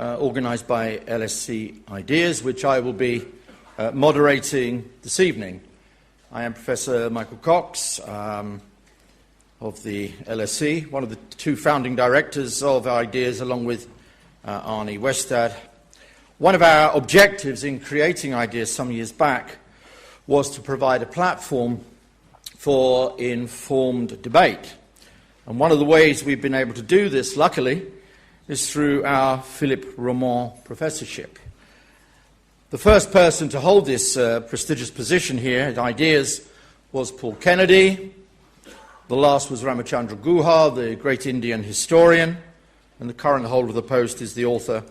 organised by LSE Ideas, which I will be moderating this evening. I am Professor Michael Cox of the LSE, one of the two founding directors of Ideas, along with Arnie Westad. One of our objectives in creating Ideas some years back was to provide a platform for informed debate. And one of the ways we've been able to do this, luckily, is through our Philippe Roman Professorship. The first person to hold this prestigious position here at Ideas was Paul Kennedy. The last was Ramachandra Guha, the great Indian historian. And the current holder of the post is the author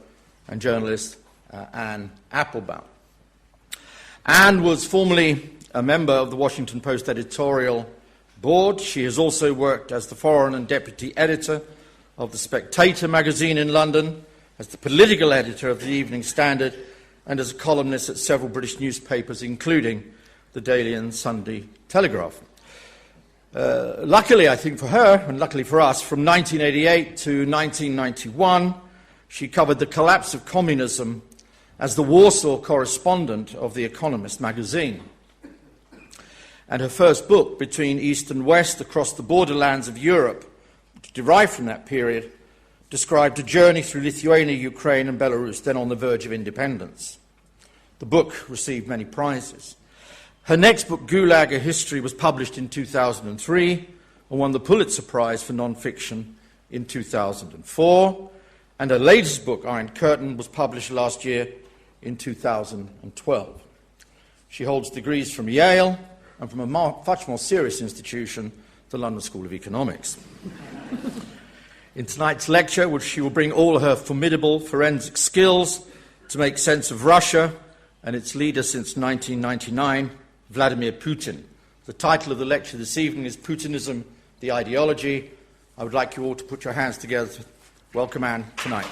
and journalist Anne Applebaum. Anne was formerly a member of the Washington Post editorial board. She has also worked as the foreign and deputy editor of The Spectator magazine in London, as the political editor of the Evening Standard, and as a columnist at several British newspapers, including the Daily and Sunday Telegraph. Luckily, I think for her, and luckily for us, from 1988 to 1991, she covered the collapse of communism as the Warsaw correspondent of The Economist magazine. And her first book, Between East and West, Across the Borderlands of Europe, derived from that period, described a journey through Lithuania, Ukraine, and Belarus, then on the verge of independence. The book received many prizes. Her next book, Gulag, A History, was published in 2003 and won the Pulitzer Prize for nonfiction in 2004. And her latest book, Iron Curtain, was published last year in 2012. She holds degrees from Yale and from a much more serious institution, the London School of Economics. In tonight's lecture, which she will bring all her formidable forensic skills to make sense of Russia and its leader since 1999, Vladimir Putin. The title of the lecture this evening is Putinism, the Ideology. I would like you all to put your hands together to welcome Anne tonight.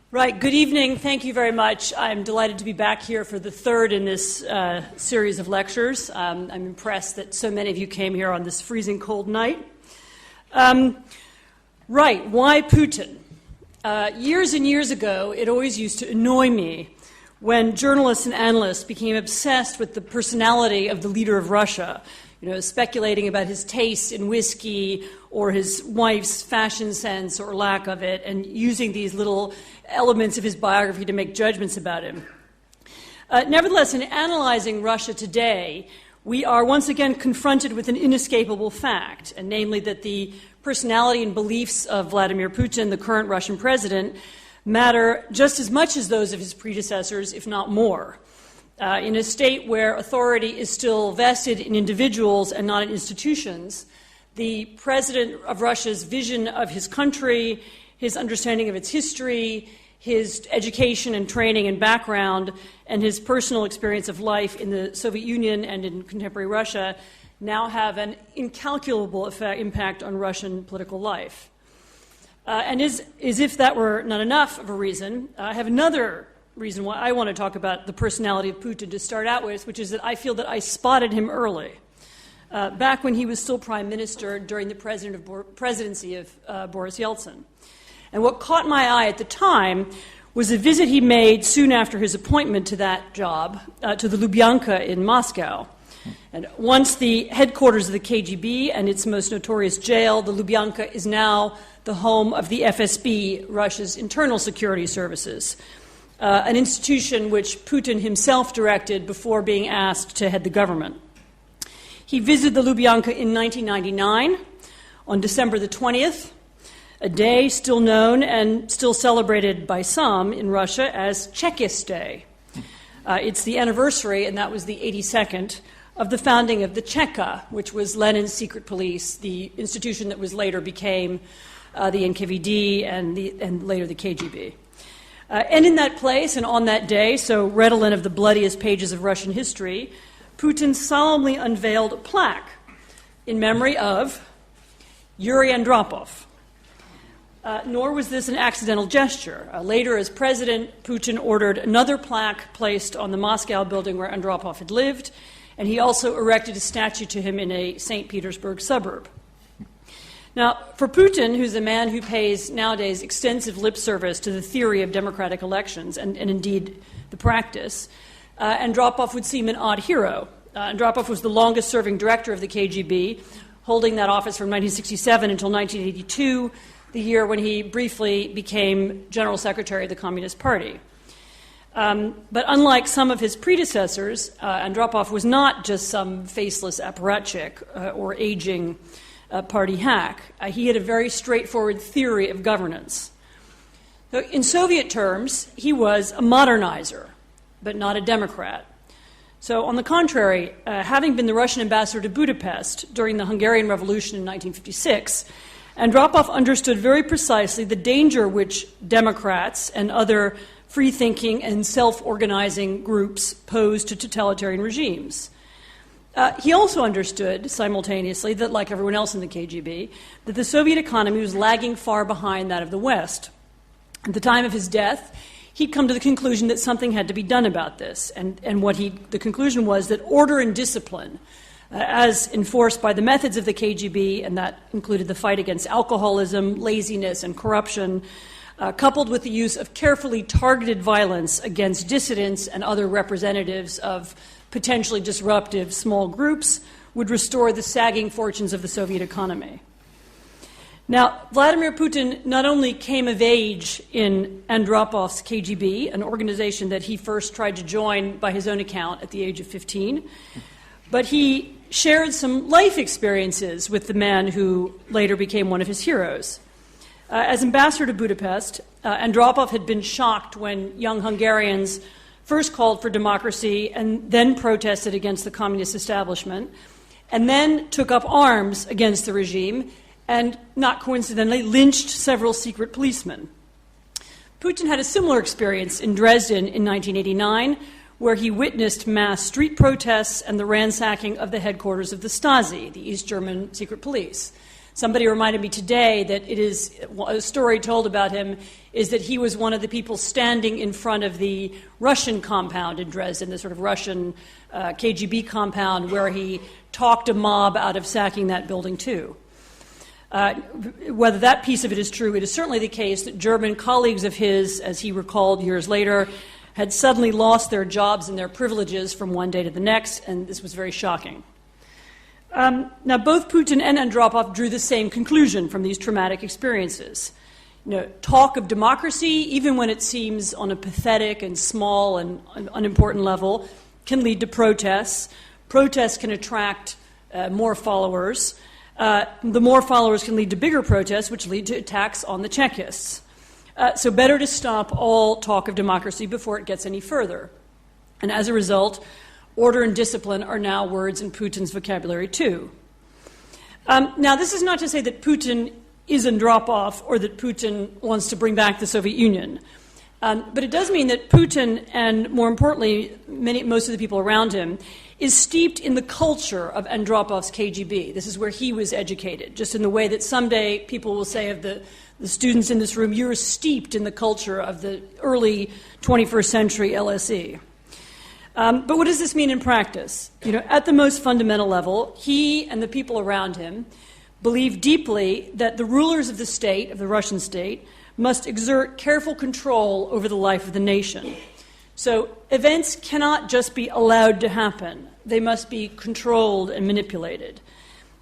Right, good evening. Thank you very much. I'm delighted to be back here for the third in this series of lectures. I'm impressed that so many of you came here on this freezing cold night. Right, why Putin? Years and years ago, it always used to annoy me when journalists and analysts became obsessed with the personality of the leader of Russia, speculating about his taste in whiskey or his wife's fashion sense or lack of it, and using these little elements of his biography to make judgments about him. Nevertheless, in analyzing Russia today, we are once again confronted with an inescapable fact, and namely that the personality and beliefs of Vladimir Putin, the current Russian president, matter just as much as those of his predecessors, if not more. In a state where authority is still vested in individuals and not in institutions, the president of Russia's vision of his country, his understanding of its history, his education and training and background, and his personal experience of life in the Soviet Union and in contemporary Russia now have an incalculable impact on Russian political life. And as if that were not enough of a reason, I have another reason why I want to talk about the personality of Putin to start out with, which is that I feel that I spotted him early, back when he was still prime minister during the presidency of Boris Yeltsin. And what caught my eye at the time was a visit he made soon after his appointment to that job, to the Lubyanka in Moscow. And once the headquarters of the KGB and its most notorious jail, the Lubyanka is now the home of the FSB, Russia's internal security services, an institution which Putin himself directed before being asked to head the government. He visited the Lubyanka in 1999 on December the 20th, a day still known and still celebrated by some in Russia as Chekist Day. It's the anniversary, and that was the 82nd, of the founding of the Cheka, which was Lenin's secret police, the institution that was later became the NKVD and later the KGB. And in that place and on that day, so redolent of the bloodiest pages of Russian history, Putin solemnly unveiled a plaque in memory of Yuri Andropov. Nor was this an accidental gesture. Later, as president, Putin ordered another plaque placed on the Moscow building where Andropov had lived, and he also erected a statue to him in a St. Petersburg suburb. Now, for Putin, who's a man who pays nowadays extensive lip service to the theory of democratic elections and indeed the practice, Andropov would seem an odd hero. Andropov was the longest-serving director of the KGB, holding that office from 1967 until 1982, the year when he briefly became General Secretary of the Communist Party. But unlike some of his predecessors, Andropov was not just some faceless apparatchik or aging party hack. He had a very straightforward theory of governance. So in Soviet terms, he was a modernizer, but not a democrat. So on the contrary, having been the Russian ambassador to Budapest during the Hungarian Revolution in 1956, Andropov understood very precisely the danger which Democrats and other free-thinking and self-organizing groups pose to totalitarian regimes. He also understood simultaneously that, like everyone else in the KGB, that the Soviet economy was lagging far behind that of the West. At the time of his death, he'd come to the conclusion that something had to be done about this, and the conclusion was that order and discipline, as enforced by the methods of the KGB, and that included the fight against alcoholism, laziness, and corruption, coupled with the use of carefully targeted violence against dissidents and other representatives of potentially disruptive small groups, would restore the sagging fortunes of the Soviet economy. Now, Vladimir Putin not only came of age in Andropov's KGB, an organization that he first tried to join by his own account at the age of 15, but he shared some life experiences with the man who later became one of his heroes. As ambassador to Budapest, Andropov had been shocked when young Hungarians first called for democracy and then protested against the communist establishment, and then took up arms against the regime and, not coincidentally, lynched several secret policemen. Putin had a similar experience in Dresden in 1989, where he witnessed mass street protests and the ransacking of the headquarters of the Stasi, the East German secret police. Somebody reminded me today that it is a story told about him is that he was one of the people standing in front of the Russian compound in Dresden, the sort of Russian KGB compound, where he talked a mob out of sacking that building too. Whether that piece of it is true, it is certainly the case that German colleagues of his, as he recalled years later, had suddenly lost their jobs and their privileges from one day to the next, and this was very shocking. Now, both Putin and Andropov drew the same conclusion from these traumatic experiences. Talk of democracy, even when it seems on a pathetic and small and unimportant level, can lead to protests. Protests can attract more followers. The more followers can lead to bigger protests, which lead to attacks on the Chekists. So better to stop all talk of democracy before it gets any further. And as a result, order and discipline are now words in Putin's vocabulary, too. Now, this is not to say that Putin is Andropov or that Putin wants to bring back the Soviet Union. But it does mean that Putin, and more importantly, most of the people around him, is steeped in the culture of Andropov's KGB. This is where he was educated, just in the way that someday people will say of the students in this room, you're steeped in the culture of the early 21st century LSE. But what does this mean in practice? At the most fundamental level, he and the people around him believe deeply that the rulers of the state, of the Russian state, must exert careful control over the life of the nation. So events cannot just be allowed to happen. They must be controlled and manipulated.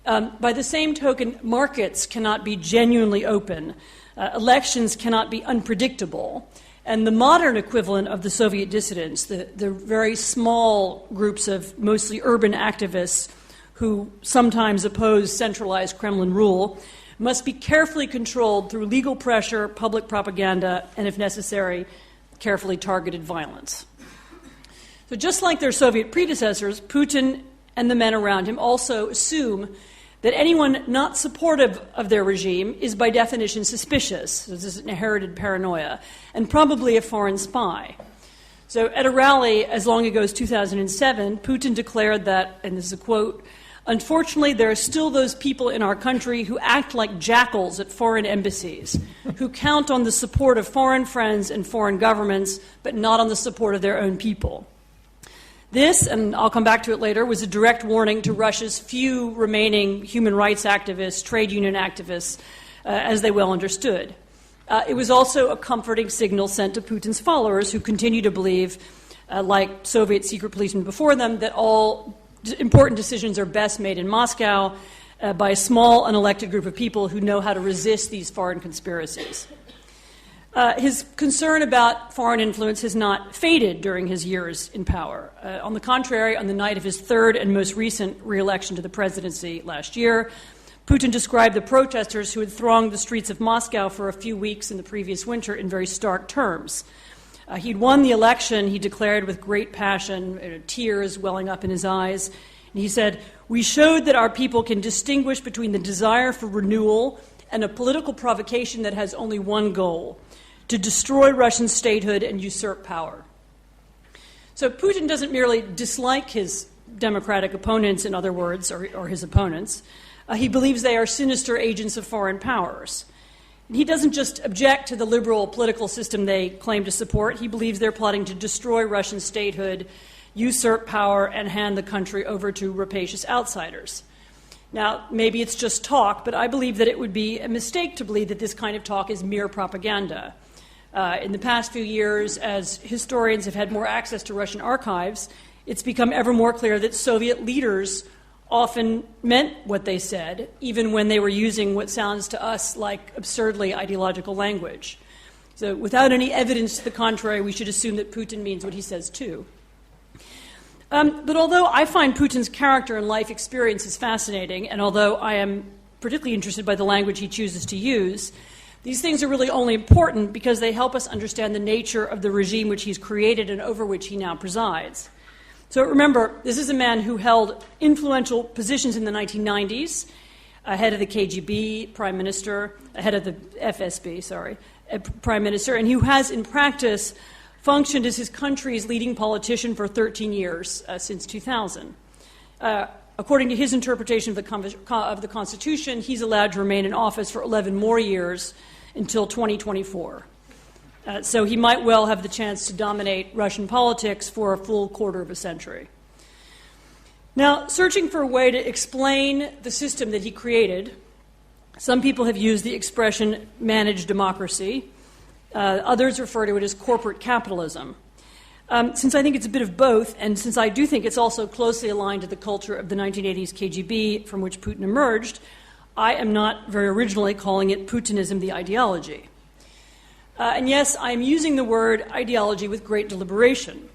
By the same token, markets cannot be genuinely open. Elections cannot be unpredictable. And the modern equivalent of the Soviet dissidents, the very small groups of mostly urban activists who sometimes oppose centralized Kremlin rule, must be carefully controlled through legal pressure, public propaganda, and, if necessary, carefully targeted violence. So just like their Soviet predecessors, Putin and the men around him also assume that anyone not supportive of their regime is by definition suspicious. So this is an inherited paranoia, and probably a foreign spy. So at a rally as long ago as 2007, Putin declared that, and this is a quote, "Unfortunately, there are still those people in our country who act like jackals at foreign embassies, who count on the support of foreign friends and foreign governments, but not on the support of their own people." This, and I'll come back to it later, was a direct warning to Russia's few remaining human rights activists, trade union activists, as they well understood. It was also a comforting signal sent to Putin's followers, who continue to believe, like Soviet secret policemen before them, that all important decisions are best made in Moscow by a small, unelected group of people who know how to resist these foreign conspiracies. His concern about foreign influence has not faded during his years in power. On the contrary, on the night of his third and most recent re-election to the presidency last year, Putin described the protesters who had thronged the streets of Moscow for a few weeks in the previous winter in very stark terms. He'd won the election, he declared with great passion, tears welling up in his eyes. And he said, "We showed that our people can distinguish between the desire for renewal and a political provocation that has only one goal: to destroy Russian statehood and usurp power." So Putin doesn't merely dislike his democratic opponents, in other words, or his opponents. He believes they are sinister agents of foreign powers. And he doesn't just object to the liberal political system they claim to support. He believes they're plotting to destroy Russian statehood, usurp power, and hand the country over to rapacious outsiders. Now, maybe it's just talk, but I believe that it would be a mistake to believe that this kind of talk is mere propaganda. In the past few years, as historians have had more access to Russian archives, it's become ever more clear that Soviet leaders often meant what they said, even when they were using what sounds to us like absurdly ideological language. So without any evidence to the contrary, we should assume that Putin means what he says too. But although I find Putin's character and life experiences fascinating, and although I am particularly interested by the language he chooses to use, these things are really only important because they help us understand the nature of the regime which he's created and over which he now presides. So remember, this is a man who held influential positions in the 1990s, head of the KGB, prime minister, head of the FSB, prime minister, and who has in practice functioned as his country's leading politician for 13 years, since 2000. According to his interpretation of the Constitution, he's allowed to remain in office for 11 more years until 2024. So he might well have the chance to dominate Russian politics for a full quarter of a century. Now, searching for a way to explain the system that he created, some people have used the expression managed democracy. Others refer to it as corporate capitalism. Since I think it's a bit of both, and since I do think it's also closely aligned to the culture of the 1980s KGB from which Putin emerged, I am not very originally calling it Putinism, the ideology. And yes, I'm using the word ideology with great deliberation,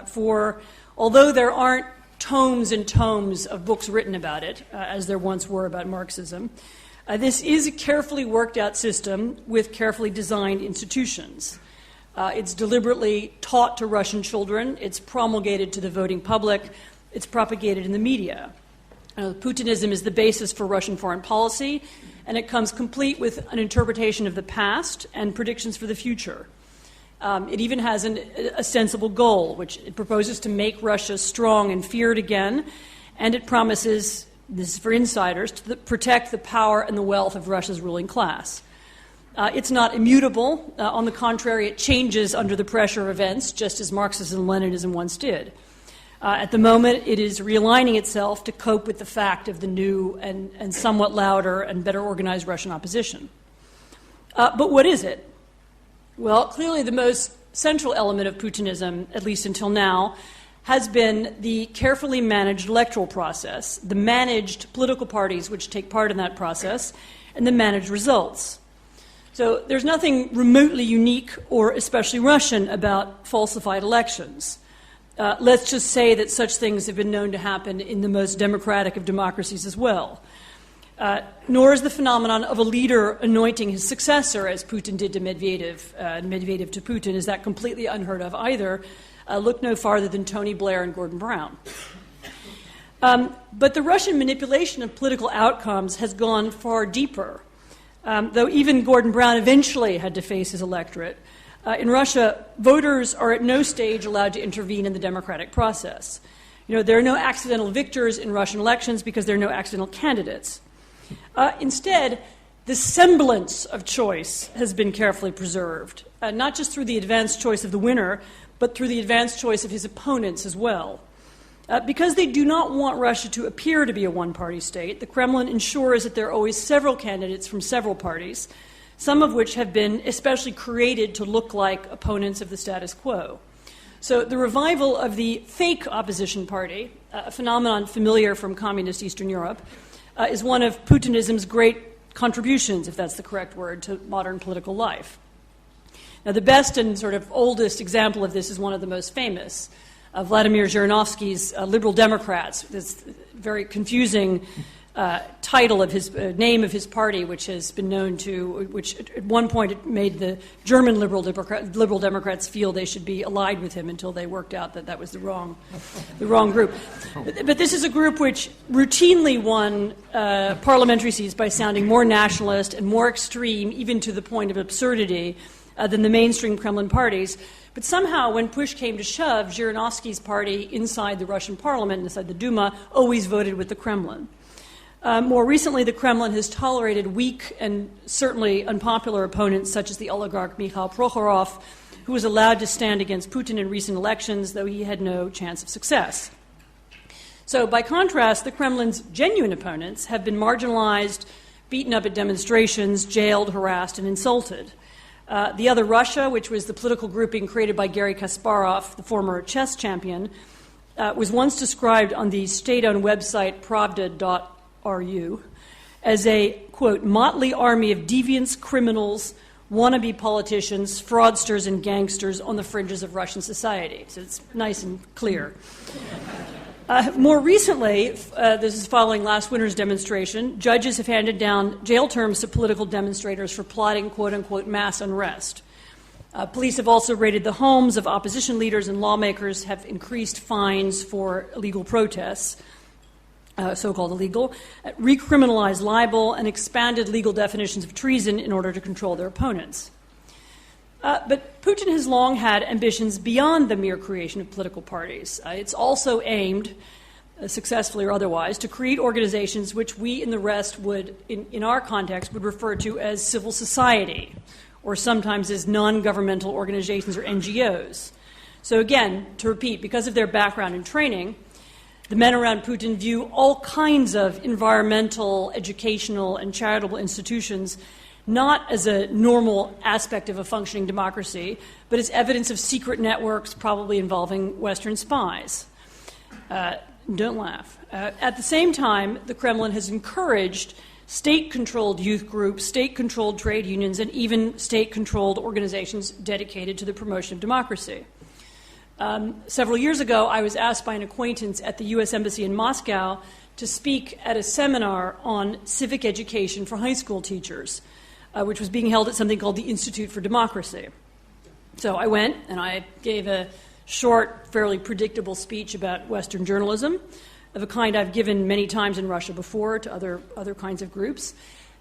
for although there aren't tomes and tomes of books written about it, as there once were about Marxism, this is a carefully worked out system with carefully designed institutions. It's deliberately taught to Russian children, it's promulgated to the voting public, it's propagated in the media. Putinism is the basis for Russian foreign policy, and it comes complete with an interpretation of the past and predictions for the future. It even has a sensible goal, which it proposes to make Russia strong and feared again, and it promises, this is for insiders, to protect the power and the wealth of Russia's ruling class. It's not immutable. On the contrary, it changes under the pressure of events, just as Marxism and Leninism once did. At the moment, it is realigning itself to cope with the fact of the new and somewhat louder and better organized Russian opposition. But what is it? Well, clearly the most central element of Putinism, at least until now, has been the carefully managed electoral process, the managed political parties which take part in that process, and the managed results. So there's nothing remotely unique or especially Russian about falsified elections. Let's just say that such things have been known to happen in the most democratic of democracies as well. Nor is the phenomenon of a leader anointing his successor, as Putin did to Medvedev, and Medvedev to Putin, is that completely unheard of either. Look no farther than Tony Blair and Gordon Brown. But the Russian manipulation of political outcomes has gone far deeper. Though even Gordon Brown eventually had to face his electorate, in Russia, voters are at no stage allowed to intervene in the democratic process. There are no accidental victors in Russian elections because there are no accidental candidates. Instead, the semblance of choice has been carefully preserved, not just through the advanced choice of the winner, but through the advanced choice of his opponents as well. Because they do not want Russia to appear to be a one-party state, the Kremlin ensures that there are always several candidates from several parties, some of which have been especially created to look like opponents of the status quo. So the revival of the fake opposition party, a phenomenon familiar from communist Eastern Europe, is one of Putinism's great contributions, if that's the correct word, to modern political life. Now, the best and sort of oldest example of this is one of the most famous, Vladimir Zhirinovsky's Liberal Democrats, this very confusing title of his name of his party, which has been known to, which at one point it made the German Liberal Democrats feel they should be allied with him until they worked out that that was the wrong group. But this is a group which routinely won parliamentary seats by sounding more nationalist and more extreme, even to the point of absurdity, than the mainstream Kremlin parties. But somehow, when push came to shove, Zhirinovsky's party inside the Russian parliament, inside the Duma, always voted with the Kremlin. More recently, the Kremlin has tolerated weak and certainly unpopular opponents, such as the oligarch Mikhail Prokhorov, who was allowed to stand against Putin in recent elections, though he had no chance of success. So, by contrast, the Kremlin's genuine opponents have been marginalized, beaten up at demonstrations, jailed, harassed, and insulted. The Other Russia, which was the political grouping created by Garry Kasparov, the former chess champion, was once described on the state-owned website pravda.ru as a, quote, motley army of deviants, criminals, wannabe politicians, fraudsters, and gangsters on the fringes of Russian society. So it's nice and clear. More recently, this is following last winter's demonstration, judges have handed down jail terms to political demonstrators for plotting, quote-unquote, mass unrest. Police have also raided the homes of opposition leaders, and lawmakers have increased fines for illegal protests, so-called illegal, recriminalized libel, and expanded legal definitions of treason in order to control their opponents. But Putin has long had ambitions beyond the mere creation of political parties. It's also aimed, successfully or otherwise, to create organizations which we in the West would, in our context, would refer to as civil society, or sometimes as non-governmental organizations or NGOs. So again, to repeat, because of their background and training, the men around Putin view all kinds of environmental, educational, and charitable institutions not as a normal aspect of a functioning democracy, but as evidence of secret networks probably involving Western spies. Don't laugh. At the same time, the Kremlin has encouraged state-controlled youth groups, state-controlled trade unions, and even state-controlled organizations dedicated to the promotion of democracy. Several years ago, I was asked by an acquaintance at the U.S. Embassy in Moscow to speak at a seminar on civic education for high school teachers, which was being held at something called the Institute for Democracy. So I went and I gave a short, fairly predictable speech about Western journalism, of a kind I've given many times in Russia before to other kinds of groups.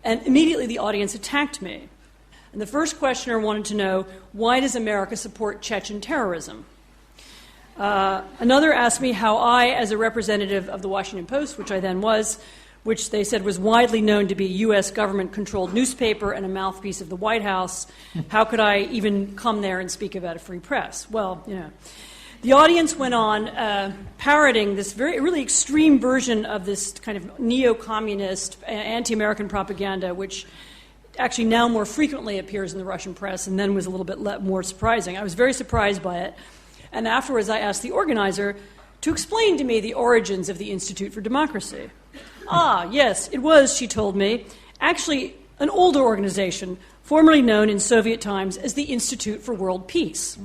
And immediately the audience attacked me. And the first questioner wanted to know, why does America support Chechen terrorism? Another asked me how I, as a representative of the Washington Post, which I then was, which they said was widely known to be a U.S. government-controlled newspaper and a mouthpiece of the White House, how could I even come there and speak about a free press? Well, you know. The audience went on parroting this really extreme version of this kind of neo-communist, anti-American propaganda, which actually now more frequently appears in the Russian press and then was a little bit more surprising. I was very surprised by it. And afterwards I asked the organizer to explain to me the origins of the Institute for Democracy. Ah, yes, it was, she told me, actually an older organization, formerly known in Soviet times as the Institute for World Peace.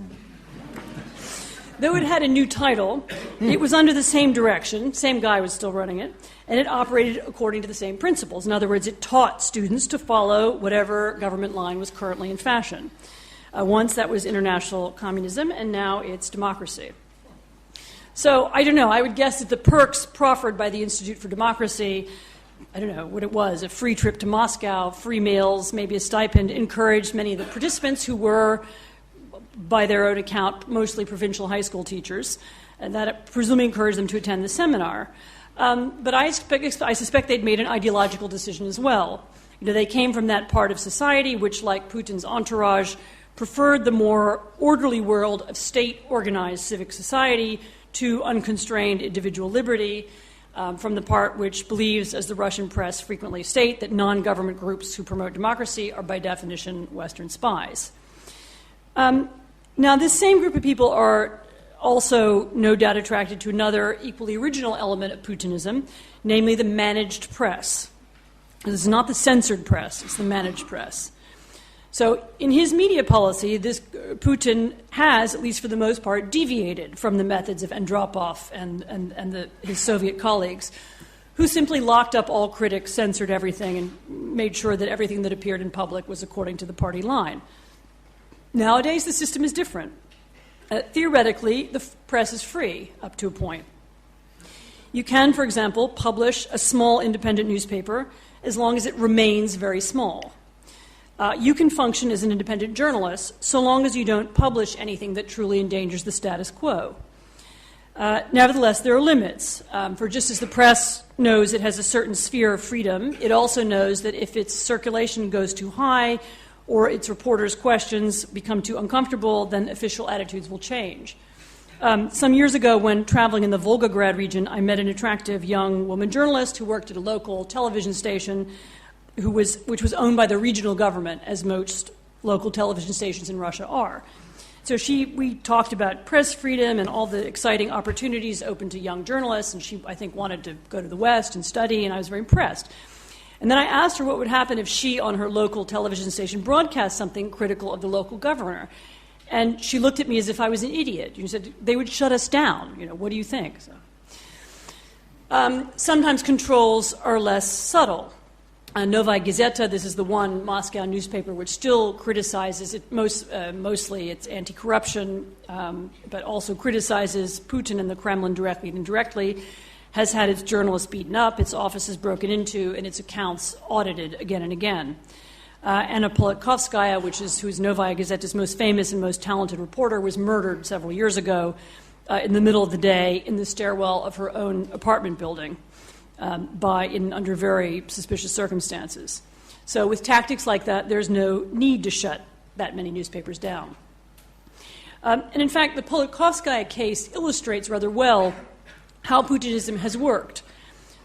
Though it had a new title, it was under the same direction, same guy was still running it, and it operated according to the same principles. In other words, it taught students to follow whatever government line was currently in fashion. Once that was international communism, and now it's democracy. So, I don't know, I would guess that the perks proffered by the Institute for Democracy, I don't know what it was, a free trip to Moscow, free meals, maybe a stipend, encouraged many of the participants who were, by their own account, mostly provincial high school teachers, and that presumably encouraged them to attend the seminar. But I suspect they'd made an ideological decision as well. You know, they came from that part of society which, like Putin's entourage, preferred the more orderly world of state-organized civic society to unconstrained individual liberty, from the part which believes, as the Russian press frequently state, that non-government groups who promote democracy are by definition Western spies. Now, this same group of people are also no doubt attracted to another equally original element of Putinism, namely the managed press. This is not the censored press, it's the managed press. So in his media policy, Putin has, at least for the most part, deviated from the methods of Andropov and his Soviet colleagues, who simply locked up all critics, censored everything, and made sure that everything that appeared in public was according to the party line. Nowadays, the system is different. Theoretically, the press is free up to a point. You can, for example, publish a small independent newspaper as long as it remains very small. You can function as an independent journalist so long as you don't publish anything that truly endangers the status quo. Nevertheless, there are limits. For just as the press knows it has a certain sphere of freedom, it also knows that if its circulation goes too high or its reporters' questions become too uncomfortable, then official attitudes will change. Some years ago, when traveling in the Volgograd region, I met an attractive young woman journalist who worked at a local television station which was owned by the regional government, as most local television stations in Russia are. So we talked about press freedom and all the exciting opportunities open to young journalists, and she, I think, wanted to go to the West and study, and I was very impressed. And then I asked her what would happen if she, on her local television station, broadcast something critical of the local governor. And she looked at me as if I was an idiot. She said, they would shut us down. What do you think? So, sometimes controls are less subtle. Novaya Gazeta, this is the one Moscow newspaper which still criticizes it, mostly its anti-corruption, but also criticizes Putin and the Kremlin directly and indirectly, has had its journalists beaten up, its offices broken into, and its accounts audited again and again. Anna Politkovskaya, who's Novaya Gazeta's most famous and most talented reporter, was murdered several years ago in the middle of the day in the stairwell of her own apartment building. Under very suspicious circumstances. So with tactics like that, there's no need to shut that many newspapers down. And in fact, the Politkovskaya case illustrates rather well how Putinism has worked.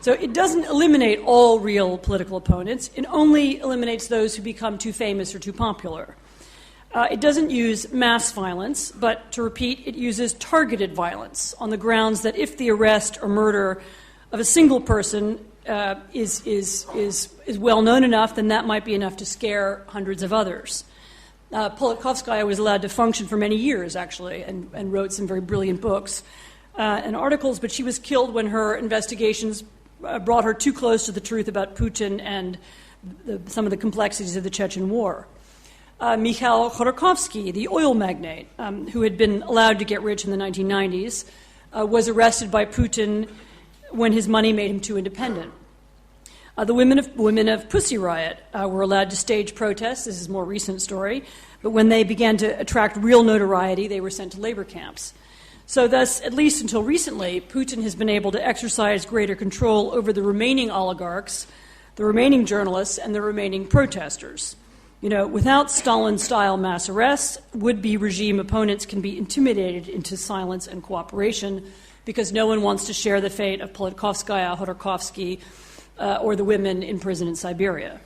So it doesn't eliminate all real political opponents. It only eliminates those who become too famous or too popular. It doesn't use mass violence, but to repeat, it uses targeted violence on the grounds that if the arrest or murder of a single person is well known enough, then that might be enough to scare hundreds of others. Politkovskaya was allowed to function for many years, actually, and wrote some very brilliant books and articles, but she was killed when her investigations brought her too close to the truth about Putin and some of the complexities of the Chechen War. Mikhail Khodorkovsky, the oil magnate, who had been allowed to get rich in the 1990s, was arrested by Putin when his money made him too independent. The women of Pussy Riot were allowed to stage protests. This is a more recent story. But when they began to attract real notoriety, they were sent to labor camps. So thus, at least until recently, Putin has been able to exercise greater control over the remaining oligarchs, the remaining journalists, and the remaining protesters. Without Stalin-style mass arrests, would-be regime opponents can be intimidated into silence and cooperation, because no one wants to share the fate of Politkovskaya, Khodorkovsky, or the women in prison in Siberia.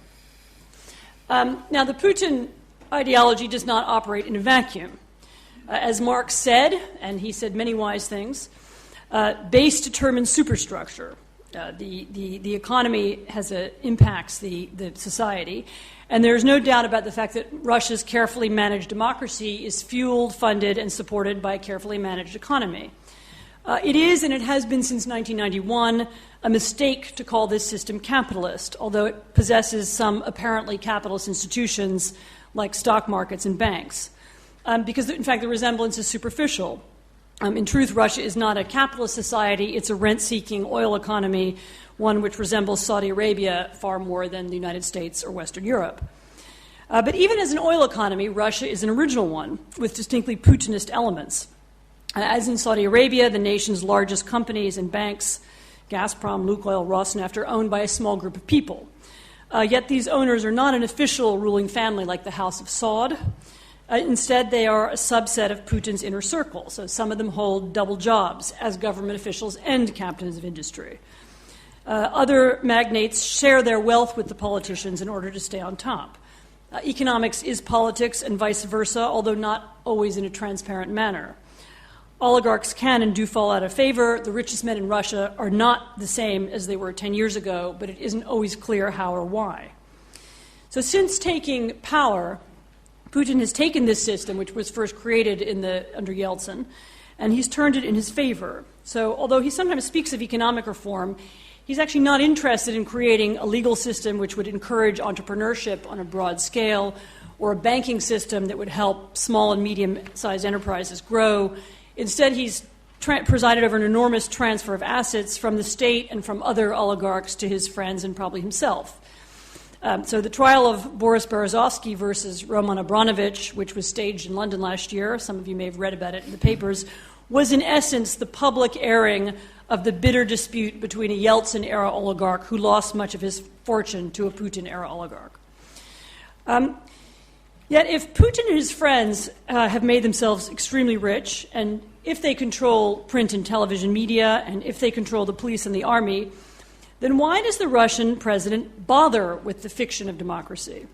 Now, the Putin ideology does not operate in a vacuum. As Marx said, and he said many wise things, base determines superstructure. The economy impacts the society, and there's no doubt about the fact that Russia's carefully managed democracy is fueled, funded, and supported by a carefully managed economy. It is, and it has been since 1991, a mistake to call this system capitalist, although it possesses some apparently capitalist institutions like stock markets and banks, because, in fact, the resemblance is superficial. In truth, Russia is not a capitalist society. It's a rent-seeking oil economy, one which resembles Saudi Arabia far more than the United States or Western Europe. But even as an oil economy, Russia is an original one with distinctly Putinist elements. As in Saudi Arabia, the nation's largest companies and banks, Gazprom, Lukoil, Rosneft, are owned by a small group of people. Yet these owners are not an official ruling family like the House of Saud. Instead, they are a subset of Putin's inner circle. So some of them hold double jobs as government officials and captains of industry. Other magnates share their wealth with the politicians in order to stay on top. Economics is politics and vice versa, although not always in a transparent manner. Oligarchs can and do fall out of favor. The richest men in Russia are not the same as they were 10 years ago, but it isn't always clear how or why. So since taking power, Putin has taken this system, which was first created under Yeltsin, and he's turned it in his favor. So although he sometimes speaks of economic reform, he's actually not interested in creating a legal system which would encourage entrepreneurship on a broad scale, or a banking system that would help small and medium-sized enterprises grow. Instead, he's presided over an enormous transfer of assets from the state and from other oligarchs to his friends and probably himself. So the trial of Boris Berezovsky versus Roman Abramovich, which was staged in London last year, some of you may have read about it in the papers, was in essence the public airing of the bitter dispute between a Yeltsin-era oligarch who lost much of his fortune to a Putin-era oligarch. Yet if Putin and his friends have made themselves extremely rich, and if they control print and television media, and if they control the police and the army, then why does the Russian president bother with the fiction of democracy?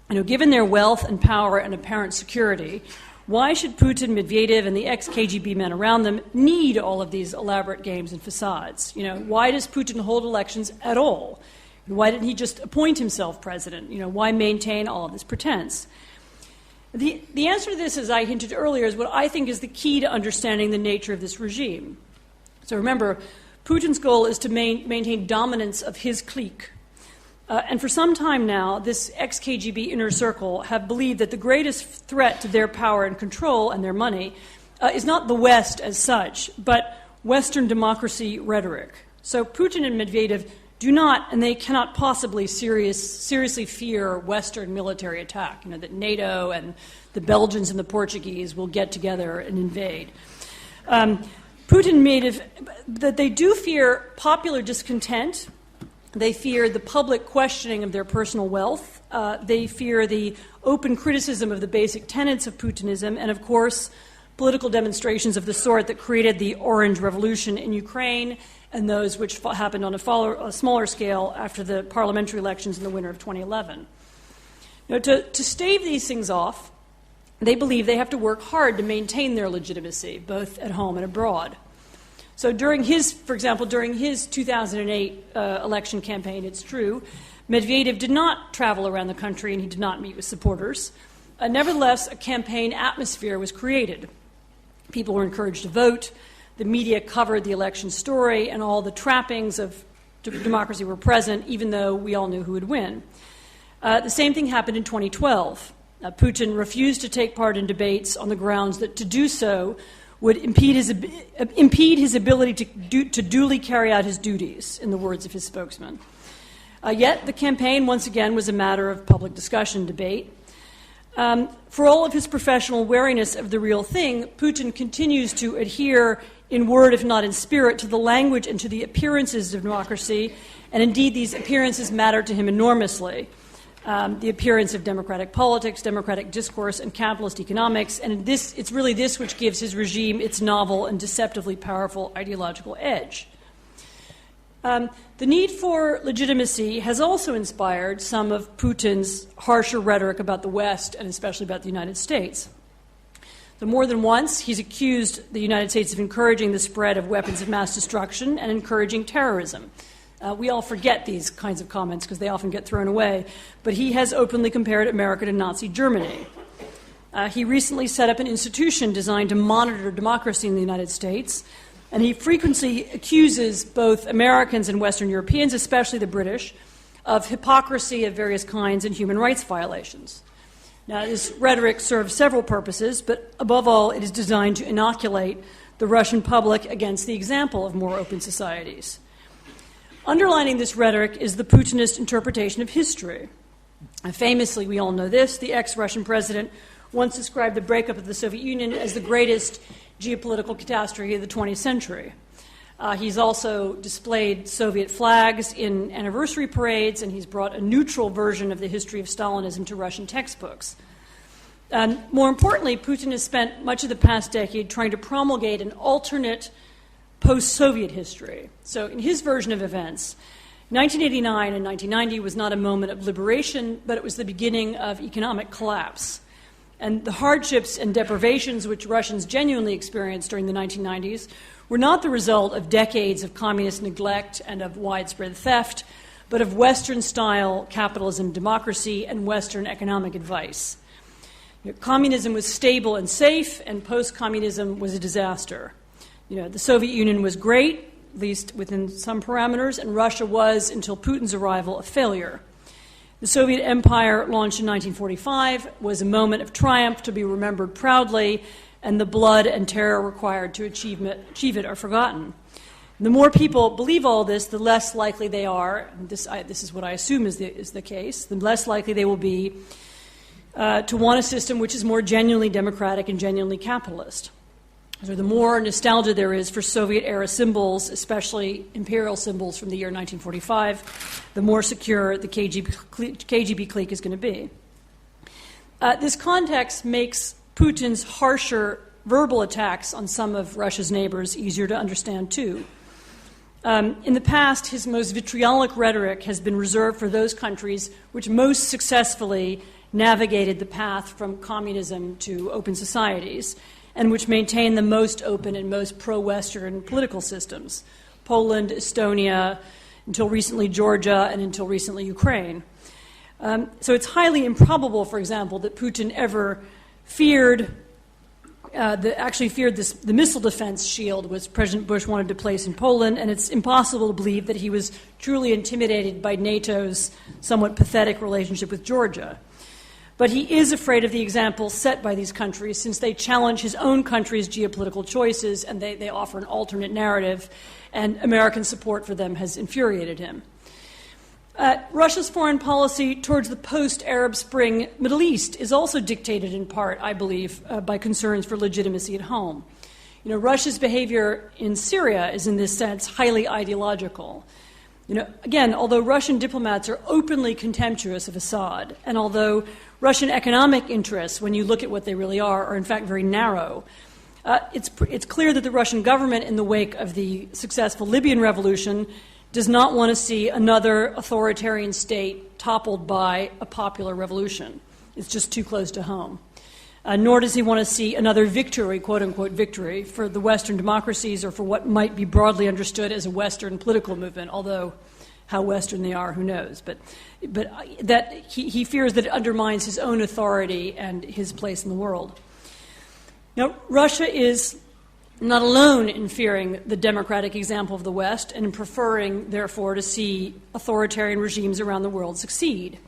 Given their wealth and power and apparent security, why should Putin, Medvedev, and the ex-KGB men around them need all of these elaborate games and facades? Why does Putin hold elections at all? Why didn't he just appoint himself president? Why maintain all of this pretense? The answer to this, as I hinted earlier, is what I think is the key to understanding the nature of this regime. So remember, Putin's goal is to maintain dominance of his clique. And for some time now, this ex-KGB inner circle have believed that the greatest threat to their power and control and their money is not the West as such, but Western democracy rhetoric. So Putin and Medvedev do not, and they cannot possibly seriously fear Western military attack, that NATO and the Belgians and the Portuguese will get together and invade. Putin made that they do fear popular discontent. They fear the public questioning of their personal wealth. They fear the open criticism of the basic tenets of Putinism, and of course, political demonstrations of the sort that created the Orange Revolution in Ukraine and those which happened on a smaller scale after the parliamentary elections in the winter of 2011. To stave these things off, they believe they have to work hard to maintain their legitimacy, both at home and abroad. So for example, during his 2008 election campaign, it's true, Medvedev did not travel around the country and he did not meet with supporters. Nevertheless, a campaign atmosphere was created. People were encouraged to vote. The media covered the election story, and all the trappings of democracy were present, even though we all knew who would win. The same thing happened in 2012. Putin refused to take part in debates on the grounds that to do so would impede his ability to duly carry out his duties, in the words of his spokesman. Yet the campaign, once again, was a matter of public discussion, debate. For all of his professional wariness of the real thing, Putin continues to adhere in word, if not in spirit, to the language and to the appearances of democracy, and indeed these appearances matter to him enormously. The appearance of democratic politics, democratic discourse, and capitalist economics, and it's really this which gives his regime its novel and deceptively powerful ideological edge. The need for legitimacy has also inspired some of Putin's harsher rhetoric about the West, and especially about the United States. So more than once, he's accused the United States of encouraging the spread of weapons of mass destruction and encouraging terrorism. We all forget these kinds of comments because they often get thrown away, but he has openly compared America to Nazi Germany. He recently set up an institution designed to monitor democracy in the United States, and he frequently accuses both Americans and Western Europeans, especially the British, of hypocrisy of various kinds and human rights violations. Now, this rhetoric serves several purposes, but above all, it is designed to inoculate the Russian public against the example of more open societies. Underlining this rhetoric is the Putinist interpretation of history. Famously, we all know this, the ex-Russian president once described the breakup of the Soviet Union as the greatest geopolitical catastrophe of the 20th century. He's also displayed Soviet flags in anniversary parades, and he's brought a neutral version of the history of Stalinism to Russian textbooks. And more importantly, Putin has spent much of the past decade trying to promulgate an alternate post-Soviet history. So in his version of events, 1989 and 1990 was not a moment of liberation, but it was the beginning of economic collapse. And the hardships and deprivations which Russians genuinely experienced during the 1990s were not the result of decades of communist neglect and of widespread theft, but of Western-style capitalism, democracy, and Western economic advice. Communism was stable and safe, and post-communism was a disaster. The Soviet Union was great, at least within some parameters, and Russia was, until Putin's arrival, a failure. The Soviet Empire, launched in 1945, was a moment of triumph to be remembered proudly, and the blood and terror required to achieve it are forgotten. The more people believe all this, the less likely they are, and this is what I assume is the case, the less likely they will be to want a system which is more genuinely democratic and genuinely capitalist. So the more nostalgia there is for Soviet-era symbols, especially imperial symbols from the year 1945, the more secure the KGB clique is going to be. This context makes Putin's harsher verbal attacks on some of Russia's neighbors easier to understand, too. In the past, his most vitriolic rhetoric has been reserved for those countries which most successfully navigated the path from communism to open societies, and which maintain the most open and most pro-Western political systems: Poland, Estonia, until recently Georgia, and until recently Ukraine. So it's highly improbable, for example, that Putin ever feared the missile defense shield which President Bush wanted to place in Poland, and it's impossible to believe that he was truly intimidated by NATO's somewhat pathetic relationship with Georgia. But he is afraid of the examples set by these countries, since they challenge his own country's geopolitical choices and they offer an alternate narrative, and American support for them has infuriated him. Russia's foreign policy towards the post-Arab Spring Middle East is also dictated in part, I believe, by concerns for legitimacy at home. Russia's behavior in Syria is, in this sense, highly ideological. Again, although Russian diplomats are openly contemptuous of Assad, and although Russian economic interests, when you look at what they really are in fact very narrow, it's clear that the Russian government, in the wake of the successful Libyan revolution, does not want to see another authoritarian state toppled by a popular revolution. It's just too close to home. Nor does he want to see another victory, quote-unquote victory, for the Western democracies or for what might be broadly understood as a Western political movement, although how Western they are, who knows. But that he fears that it undermines his own authority and his place in the world. Now, Russia is not alone in fearing the democratic example of the West and in preferring, therefore, to see authoritarian regimes around the world succeed.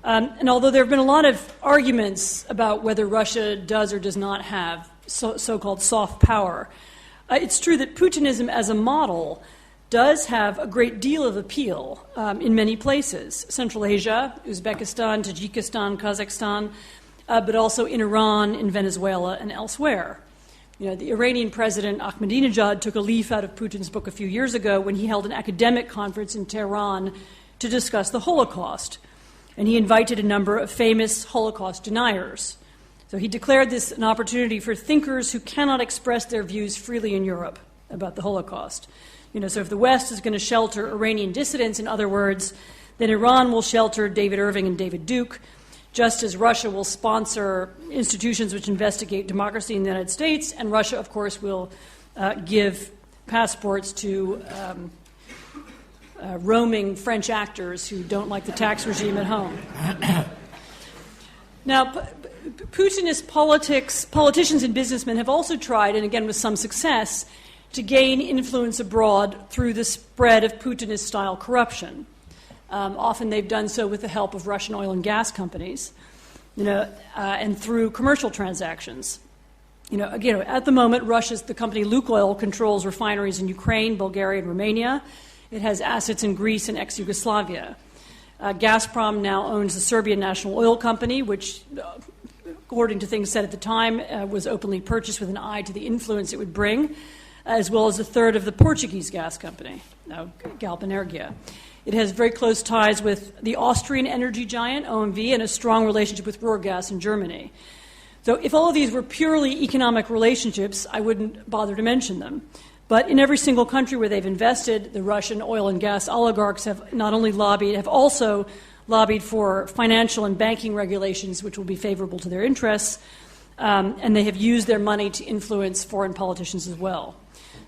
And although there have been a lot of arguments about whether Russia does or does not have so-called soft power, it's true that Putinism as a model does have a great deal of appeal in many places: Central Asia, Uzbekistan, Tajikistan, Kazakhstan, but also in Iran, in Venezuela, and elsewhere. The Iranian president Ahmadinejad took a leaf out of Putin's book a few years ago when he held an academic conference in Tehran to discuss the Holocaust. And he invited a number of famous Holocaust deniers. So he declared this an opportunity for thinkers who cannot express their views freely in Europe about the Holocaust. So if the West is going to shelter Iranian dissidents, in other words, then Iran will shelter David Irving and David Duke, just as Russia will sponsor institutions which investigate democracy in the United States, and Russia, of course, will give passports to roaming French actors who don't like the tax regime at home. Now, Putinist politicians and businessmen have also tried, and again with some success, to gain influence abroad through the spread of Putinist-style corruption. Often they've done so with the help of Russian oil and gas companies, and through commercial transactions. At the moment, the company Lukoil controls refineries in Ukraine, Bulgaria, and Romania. It has assets in Greece and ex-Yugoslavia. Gazprom now owns the Serbian National Oil Company, which, according to things said at the time, was openly purchased with an eye to the influence it would bring, as well as a third of the Portuguese gas company, now Galp Energia. It has very close ties with the Austrian energy giant, OMV, and a strong relationship with Ruhrgas in Germany. So if all of these were purely economic relationships, I wouldn't bother to mention them. But in every single country where they've invested, the Russian oil and gas oligarchs have not only lobbied, have also lobbied for financial and banking regulations which will be favorable to their interests, and they have used their money to influence foreign politicians as well.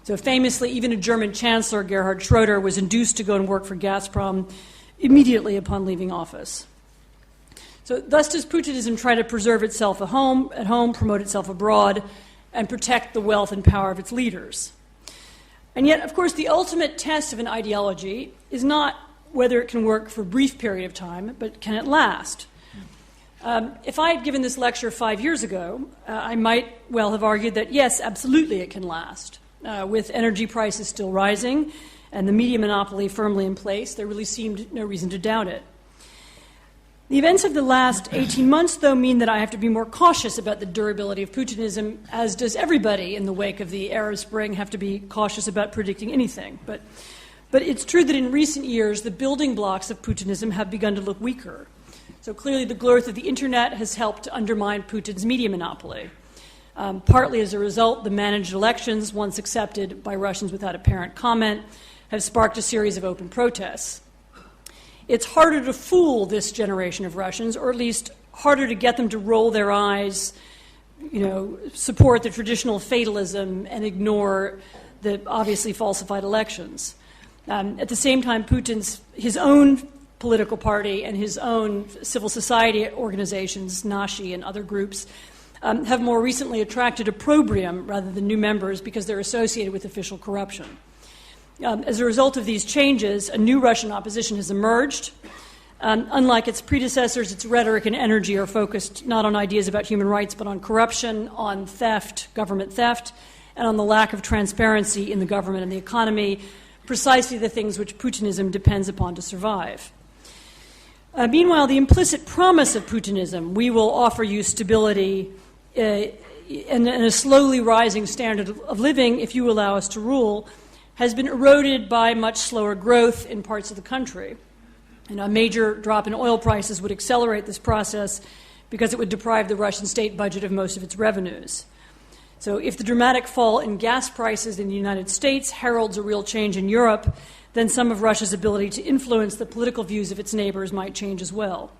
So famously, even a German chancellor, Gerhard Schroeder, was induced to go and work for Gazprom immediately upon leaving office. So thus does Putinism try to preserve itself at home, promote itself abroad, and protect the wealth and power of its leaders. And yet, of course, the ultimate test of an ideology is not whether it can work for a brief period of time, but can it last? If I had given this lecture 5 years ago, I might well have argued that, yes, absolutely it can last. With energy prices still rising and the media monopoly firmly in place, there really seemed no reason to doubt it. The events of the last 18 months, though, mean that I have to be more cautious about the durability of Putinism, as does everybody in the wake of the Arab Spring have to be cautious about predicting anything. But it's true that in recent years, the building blocks of Putinism have begun to look weaker. So clearly the growth of the Internet has helped to undermine Putin's media monopoly. Partly as a result, the managed elections, once accepted by Russians without apparent comment, have sparked a series of open protests. It's harder to fool this generation of Russians, or at least harder to get them to roll their eyes, support the traditional fatalism and ignore the obviously falsified elections. At the same time, his own political party and his own civil society organizations, Nashi and other groups, have more recently attracted opprobrium rather than new members because they're associated with official corruption. As a result of these changes, a new Russian opposition has emerged. Unlike its predecessors, its rhetoric and energy are focused not on ideas about human rights, but on corruption, on theft, government theft, and on the lack of transparency in the government and the economy, precisely the things which Putinism depends upon to survive. Meanwhile, the implicit promise of Putinism, we will offer you stability and a slowly rising standard of living if you allow us to rule, has been eroded by much slower growth in parts of the country. And a major drop in oil prices would accelerate this process because it would deprive the Russian state budget of most of its revenues. So if the dramatic fall in gas prices in the United States heralds a real change in Europe, then some of Russia's ability to influence the political views of its neighbors might change as well.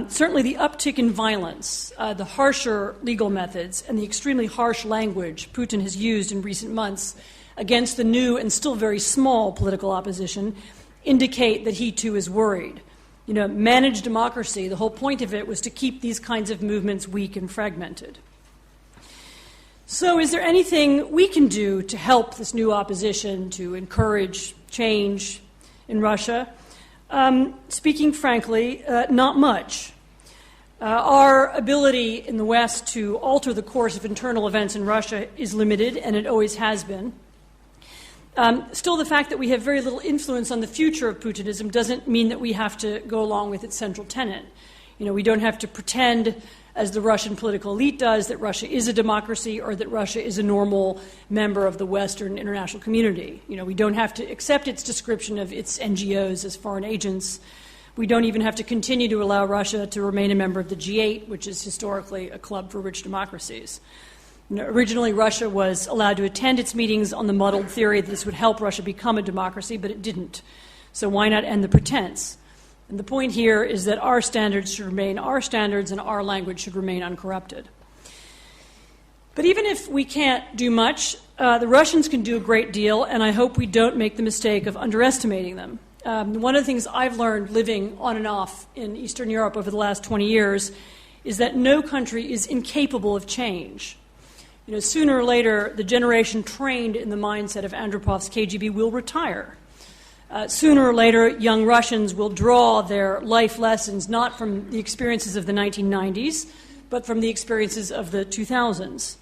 Certainly the uptick in violence, the harsher legal methods, and the extremely harsh language Putin has used in recent months against the new and still very small political opposition indicate that he too is worried. Managed democracy, the whole point of it was to keep these kinds of movements weak and fragmented. So is there anything we can do to help this new opposition, to encourage change in Russia? Speaking frankly, not much. Our ability in the West to alter the course of internal events in Russia is limited, and it always has been. Still, the fact that we have very little influence on the future of Putinism doesn't mean that we have to go along with its central tenet. We don't have to pretend, as the Russian political elite does, that Russia is a democracy or that Russia is a normal member of the Western international community. We don't have to accept its description of its NGOs as foreign agents. We don't even have to continue to allow Russia to remain a member of the G8, which is historically a club for rich democracies. Originally, Russia was allowed to attend its meetings on the muddled theory that this would help Russia become a democracy, but it didn't. So why not end the pretense? And the point here is that our standards should remain our standards and our language should remain uncorrupted. But even if we can't do much, the Russians can do a great deal, and I hope we don't make the mistake of underestimating them. One of the things I've learned living on and off in Eastern Europe over the last 20 years is that no country is incapable of change. Sooner or later, the generation trained in the mindset of Andropov's KGB will retire. Sooner or later, young Russians will draw their life lessons not from the experiences of the 1990s, but from the experiences of the 2000s.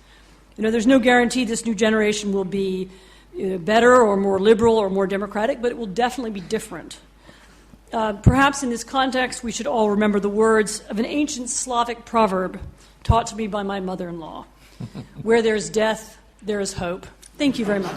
There's no guarantee this new generation will be better or more liberal or more democratic, but it will definitely be different. Perhaps in this context, we should all remember the words of an ancient Slavic proverb taught to me by my mother-in-law. Where there's death, there is hope. Thank you very much.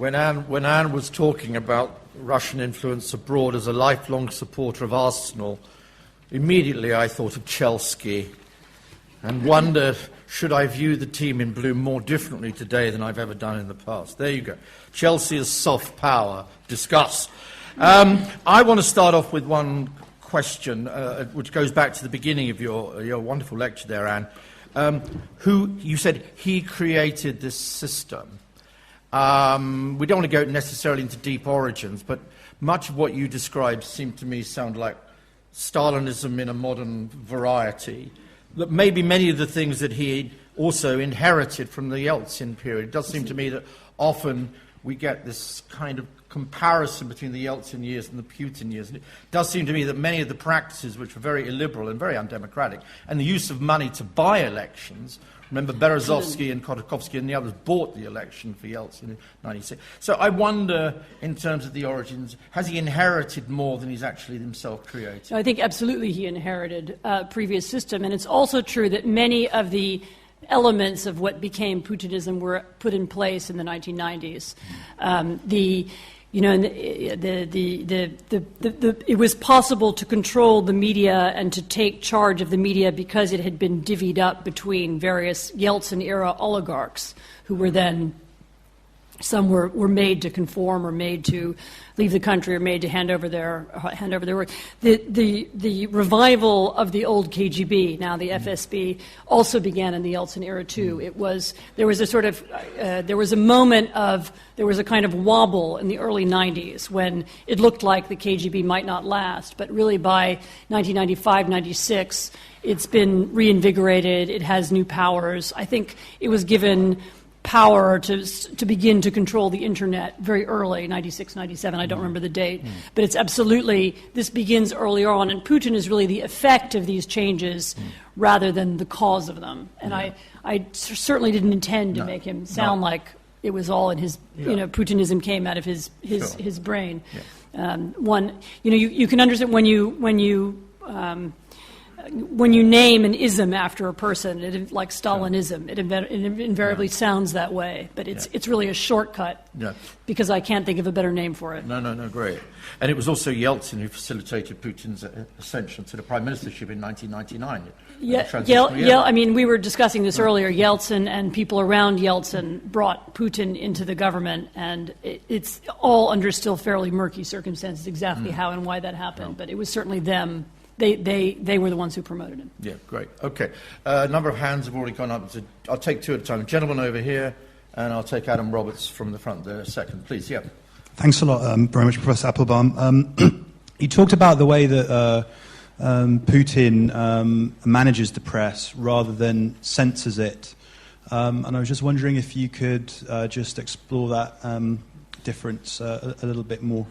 When Anne was talking about Russian influence abroad as a lifelong supporter of Arsenal, immediately I thought of Chelsea and wondered, should I view the team in blue more differently today than I've ever done in the past? There you go. Chelsea is soft power. Discuss. I want to start off with one question, which goes back to the beginning of your wonderful lecture there, Anne. Who, you said, he created this system. We don't want to go necessarily into deep origins, but much of what you described seemed to me sound like Stalinism in a modern variety. That maybe many of the things that he also inherited from the Yeltsin period. It does seem to me that often we get this kind of comparison between the Yeltsin years and the Putin years. And it does seem to me that many of the practices, which were very illiberal and very undemocratic, and the use of money to buy elections. Remember, Berezovsky and Khodorkovsky and the others bought the election for Yeltsin in 1996. So I wonder, in terms of the origins, has he inherited more than he's actually himself created? I think absolutely he inherited a previous system. And it's also true that many of the elements of what became Putinism were put in place in the 1990s. It was possible to control the media and to take charge of the media because it had been divvied up between various Yeltsin-era oligarchs who were then, some were made to conform or made to leave the country or made to hand over their work. The revival of the old KGB, now the FSB, also began in the Yeltsin era too. There was a kind of wobble in the early 90s when it looked like the KGB might not last, but really by 1995, 96, it's been reinvigorated. It has new powers. I think it was given power to begin to control the internet very early, 96, 97, I don't remember the date. But it's absolutely, this begins early on, and Putin is really the effect of these changes rather than the cause of them. And I certainly didn't intend to make him sound like it was all in his, Putinism came out of his brain. You can understand when you name an ism after a person, like Stalinism, it invariably sounds that way. But it's really a shortcut because I can't think of a better name for it. No, great. And it was also Yeltsin who facilitated Putin's ascension to the prime ministership in 1999. I mean, we were discussing this earlier. Yeltsin and people around Yeltsin brought Putin into the government, and it's all under still fairly murky circumstances exactly how and why that happened. But it was certainly them. They were the ones who promoted him. Yeah, great. Okay. A number of hands have already gone up. I'll take two at a time. Gentleman over here, and I'll take Adam Roberts from the front there second. Please, yeah. Thanks a lot very much, Professor Applebaum. You talked about the way that Putin manages the press rather than censors it. And I was just wondering if you could just explore that difference a little bit more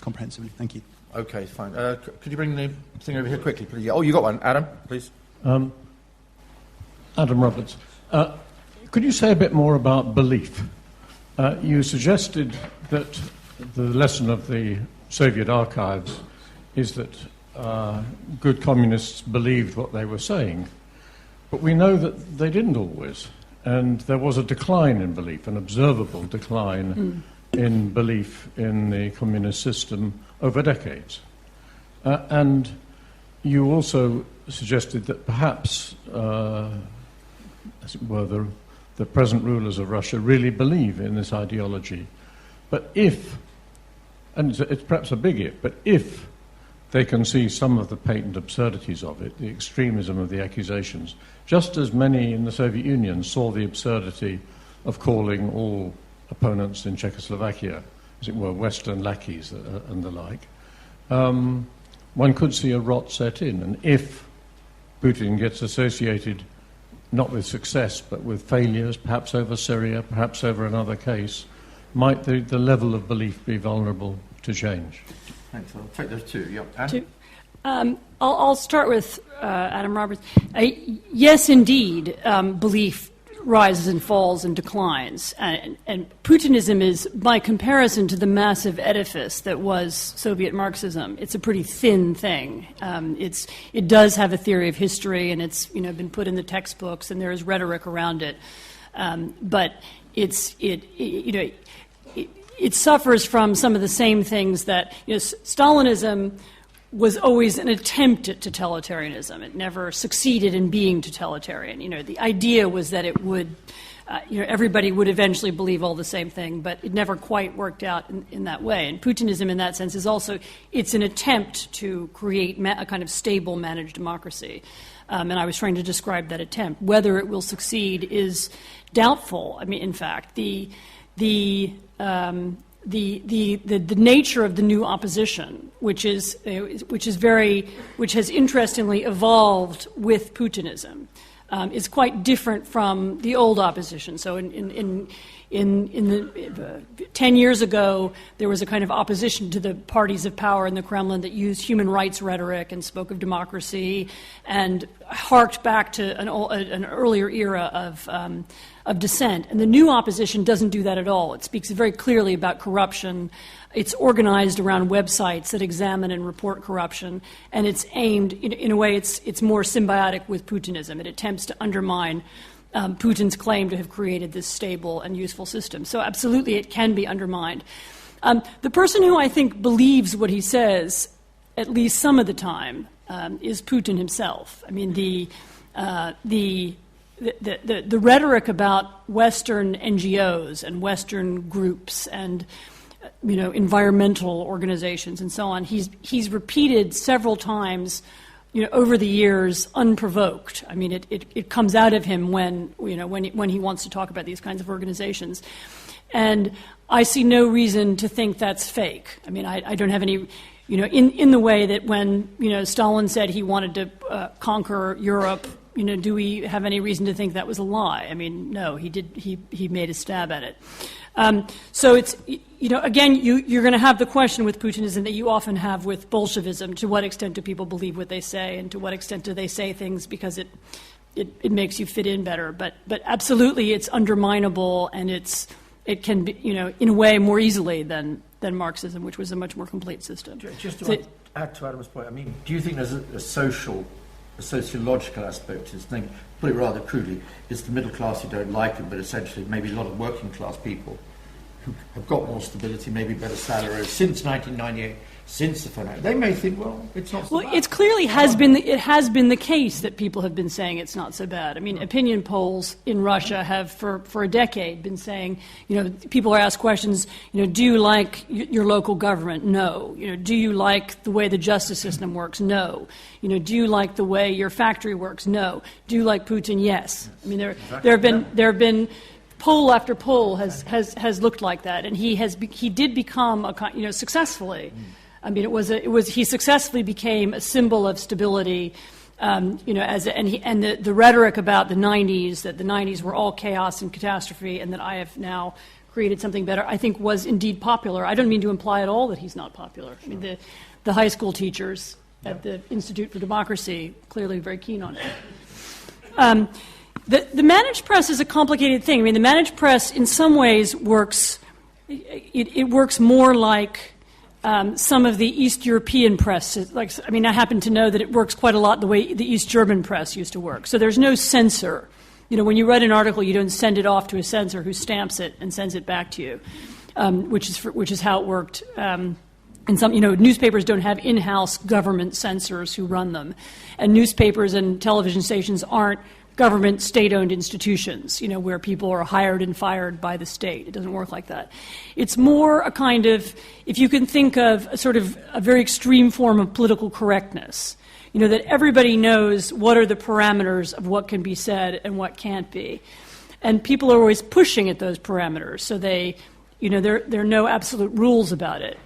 comprehensively. Thank you. Okay, fine. Could you bring the thing over here quickly, please? Oh, you got one. Adam, please. Adam Roberts. Could you say a bit more about belief? You suggested that the lesson of the Soviet archives is that good communists believed what they were saying. But we know that they didn't always. And there was a decline in belief, an observable decline in belief in the communist system over decades. And you also suggested that perhaps, as it were, the present rulers of Russia really believe in this ideology. But if, and it's perhaps a big if, but if they can see some of the patent absurdities of it, the extremism of the accusations, just as many in the Soviet Union saw the absurdity of calling all opponents in Czechoslovakia, as it were, Western lackeys and the like, one could see a rot set in. And if Putin gets associated not with success but with failures, perhaps over Syria, perhaps over another case, might the level of belief be vulnerable to change? Thanks. I'll take those two. Yeah. I'll start with Adam Roberts. Yes, indeed, belief rises and falls and declines. And Putinism is, by comparison to the massive edifice that was Soviet Marxism, it's a pretty thin thing. It does have a theory of history, and it's been put in the textbooks, and there is rhetoric around it. But it suffers from some of the same things that, Stalinism was always an attempt at totalitarianism. It never succeeded in being totalitarian. The idea was that it would, everybody would eventually believe all the same thing, but it never quite worked out in that way. And Putinism, in that sense, is also, it's an attempt to create a kind of stable, managed democracy. And I was trying to describe that attempt. Whether it will succeed is doubtful. I mean, in fact, the nature of the new opposition, which has interestingly evolved with Putinism, is quite different from the old opposition. So in the 10 years ago, there was a kind of opposition to the parties of power in the Kremlin that used human rights rhetoric and spoke of democracy and harked back to an earlier era of dissent. And the new opposition doesn't do that at all. It speaks very clearly about corruption. It's organized around websites that examine and report corruption, and it's aimed, in a way, it's more symbiotic with Putinism. It attempts to undermine Putin's claim to have created this stable and useful system. So absolutely it can be undermined. The person who I think believes what he says, at least some of the time, is Putin himself. I mean, the rhetoric about Western NGOs and Western groups and environmental organizations and so on, he's repeated several times over the years, unprovoked. I mean, it comes out of him when he wants to talk about these kinds of organizations. And I see no reason to think that's fake. I mean, I don't have any, in the way that when, Stalin said he wanted to conquer Europe, do we have any reason to think that was a lie? I mean, no, he made a stab at it. So it's, again, you're going to have the question with Putinism that you often have with Bolshevism. To what extent do people believe what they say, and to what extent do they say things because it makes you fit in better? But absolutely, it's underminable, and it can be, in a way, more easily than Marxism, which was a much more complete system. Just to add to Adam's point, I mean, do you think there's a sociological aspect to this thing? Put it rather crudely, it's the middle class who don't like it, but essentially maybe a lot of working class people who have got more stability, maybe better salaries since 1998, since the financial. They may think, well, it's not so bad. Well, it clearly has been the case that people have been saying it's not so bad. I mean, opinion polls in Russia have for a decade been saying, people are asked questions, do you like your local government? No. Do you like the way the justice system works? No. Do you like the way your factory works? No. Do you like Putin? Yes. I mean, there have been poll after poll has looked like that, and he did become successfully. I mean, he successfully became a symbol of stability, and the rhetoric about the 90s, that the 90s were all chaos and catastrophe, and that I have now created something better, I think was indeed popular. I don't mean to imply at all that he's not popular. I mean, the high school teachers at the Institute for Democracy clearly very keen on it. The managed press is a complicated thing. I mean, the managed press in some ways works. It works more like some of the East European press. I happen to know that it works quite a lot the way the East German press used to work. So there's no censor. When you write an article, you don't send it off to a censor who stamps it and sends it back to you, which is how it worked. And some, newspapers don't have in-house government censors who run them, and newspapers and television stations aren't government state-owned institutions, where people are hired and fired by the state. It doesn't work like that. It's more a kind of, if you can think of a sort of a very extreme form of political correctness, that everybody knows what are the parameters of what can be said and what can't be. And people are always pushing at those parameters, so there are no absolute rules about it.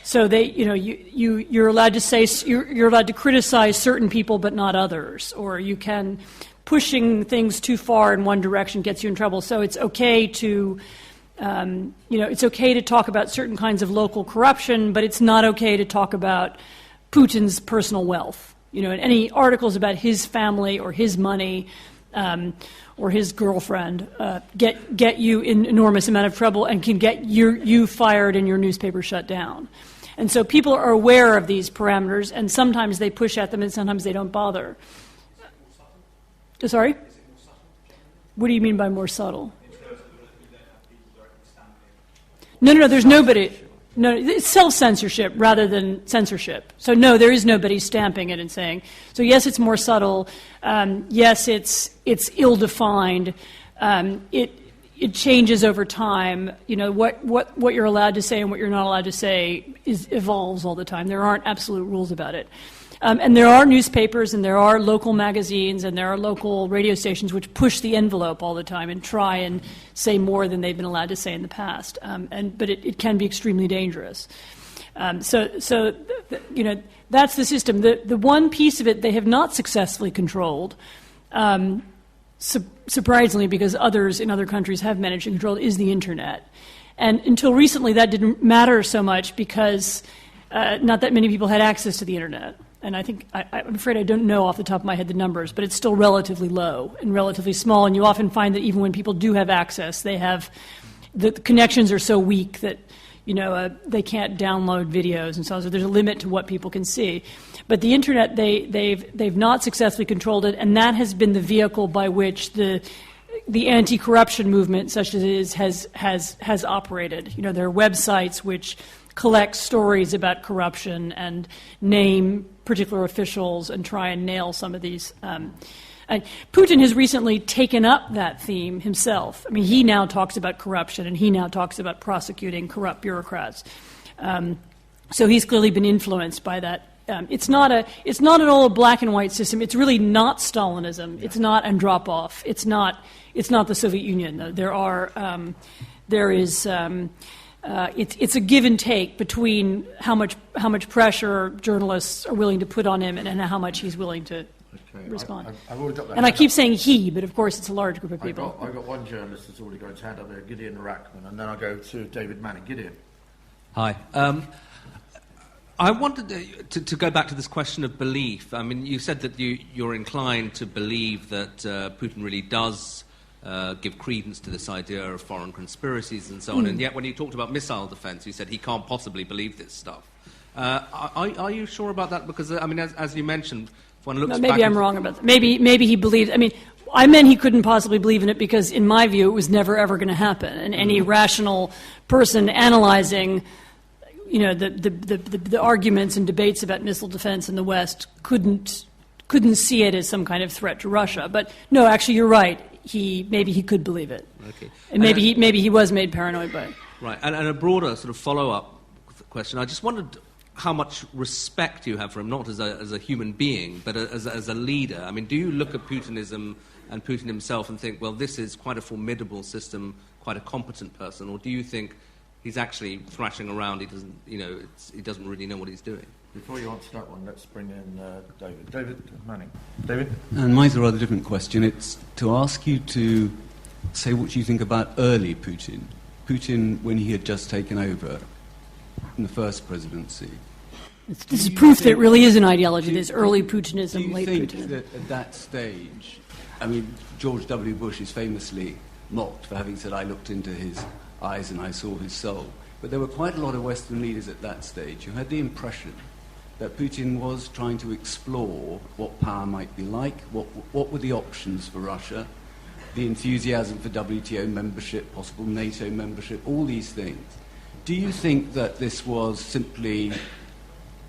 So you're allowed to say, you're allowed to criticize certain people but not others, or you can, pushing things too far in one direction gets you in trouble. So it's okay to, it's okay to talk about certain kinds of local corruption, but it's not okay to talk about Putin's personal wealth. And any articles about his family or his money, or his girlfriend get you in enormous amount of trouble and can get you fired and your newspaper shut down. And so people are aware of these parameters, and sometimes they push at them and sometimes they don't bother. Sorry? What do you mean by more subtle? No, there's nobody. No, it's self-censorship rather than censorship. So no, there is nobody stamping it and saying. So yes, it's more subtle. Yes, it's ill-defined. It changes over time. You know, what you're allowed to say and what you're not allowed to say evolves all the time. There aren't absolute rules about it. And there are newspapers and there are local magazines and there are local radio stations which push the envelope all the time and try and say more than they've been allowed to say in the past. But it can be extremely dangerous. So you know, that's the system. The one piece of it they have not successfully controlled, surprisingly, because others in other countries have managed to control it, is the internet. And until recently, that didn't matter so much because not that many people had access to the internet. And I think, I'm afraid I don't know off the top of my head the numbers, but it's still relatively low and relatively small. And you often find that even when people do have access, the connections are so weak that, you know, they can't download videos and so on. So there's a limit to what people can see. But the internet, they've not successfully controlled it, and that has been the vehicle by which the anti-corruption movement, such as it is, has operated. You know, there are websites which collect stories about corruption and name particular officials and try and nail some of these. Putin has recently taken up that theme himself. I mean, he now talks about corruption and he now talks about prosecuting corrupt bureaucrats. So he's clearly been influenced by that. It's not at all a black and white system. It's really not Stalinism. It's not Andropov. It's not the Soviet Union. It's a give and take between how much pressure journalists are willing to put on him and how much he's willing to respond. I've already got that. And I keep saying he, but of course it's a large group of people. I've got one journalist that's already got his hand up there, Gideon Rackman, and then I'll go to David Manning. Gideon. Hi. I wanted to go back to this question of belief. I mean, you said that you're inclined to believe that Putin really does give credence to this idea of foreign conspiracies and so on, and yet when you talked about missile defense, you said he can't possibly believe this stuff. Are you sure about that? Because, I mean, as you mentioned, if one looks back... Maybe I'm wrong about that. Maybe he believes... I mean, I meant he couldn't possibly believe in it because, in my view, it was never, ever going to happen. And any rational person analyzing, you know, the arguments and debates about missile defense in the West couldn't see it as some kind of threat to Russia. But, no, actually, you're right. Maybe he could believe it. Okay. And maybe he was made paranoid by it. Right. And a broader sort of follow-up question. I just wondered how much respect you have for him, not as a human being, but as a leader. I mean, do you look at Putinism and Putin himself and think, well, this is quite a formidable system, quite a competent person, or do you think he's actually thrashing around? He doesn't really know what he's doing. Before you answer that one, let's bring in David. David Manning. David? And mine's a rather different question. It's to ask you to say what you think about early Putin. Putin, when he had just taken over in the first presidency. This is proof that it really is an ideology. There's early Putinism, late Putinism. Do you think that at that stage, I mean, George W. Bush is famously mocked for having said, I looked into his eyes and I saw his soul. But there were quite a lot of Western leaders at that stage who had the impression that Putin was trying to explore what power might be like, what were the options for Russia, the enthusiasm for WTO membership, possible NATO membership, all these things. Do you think that this was simply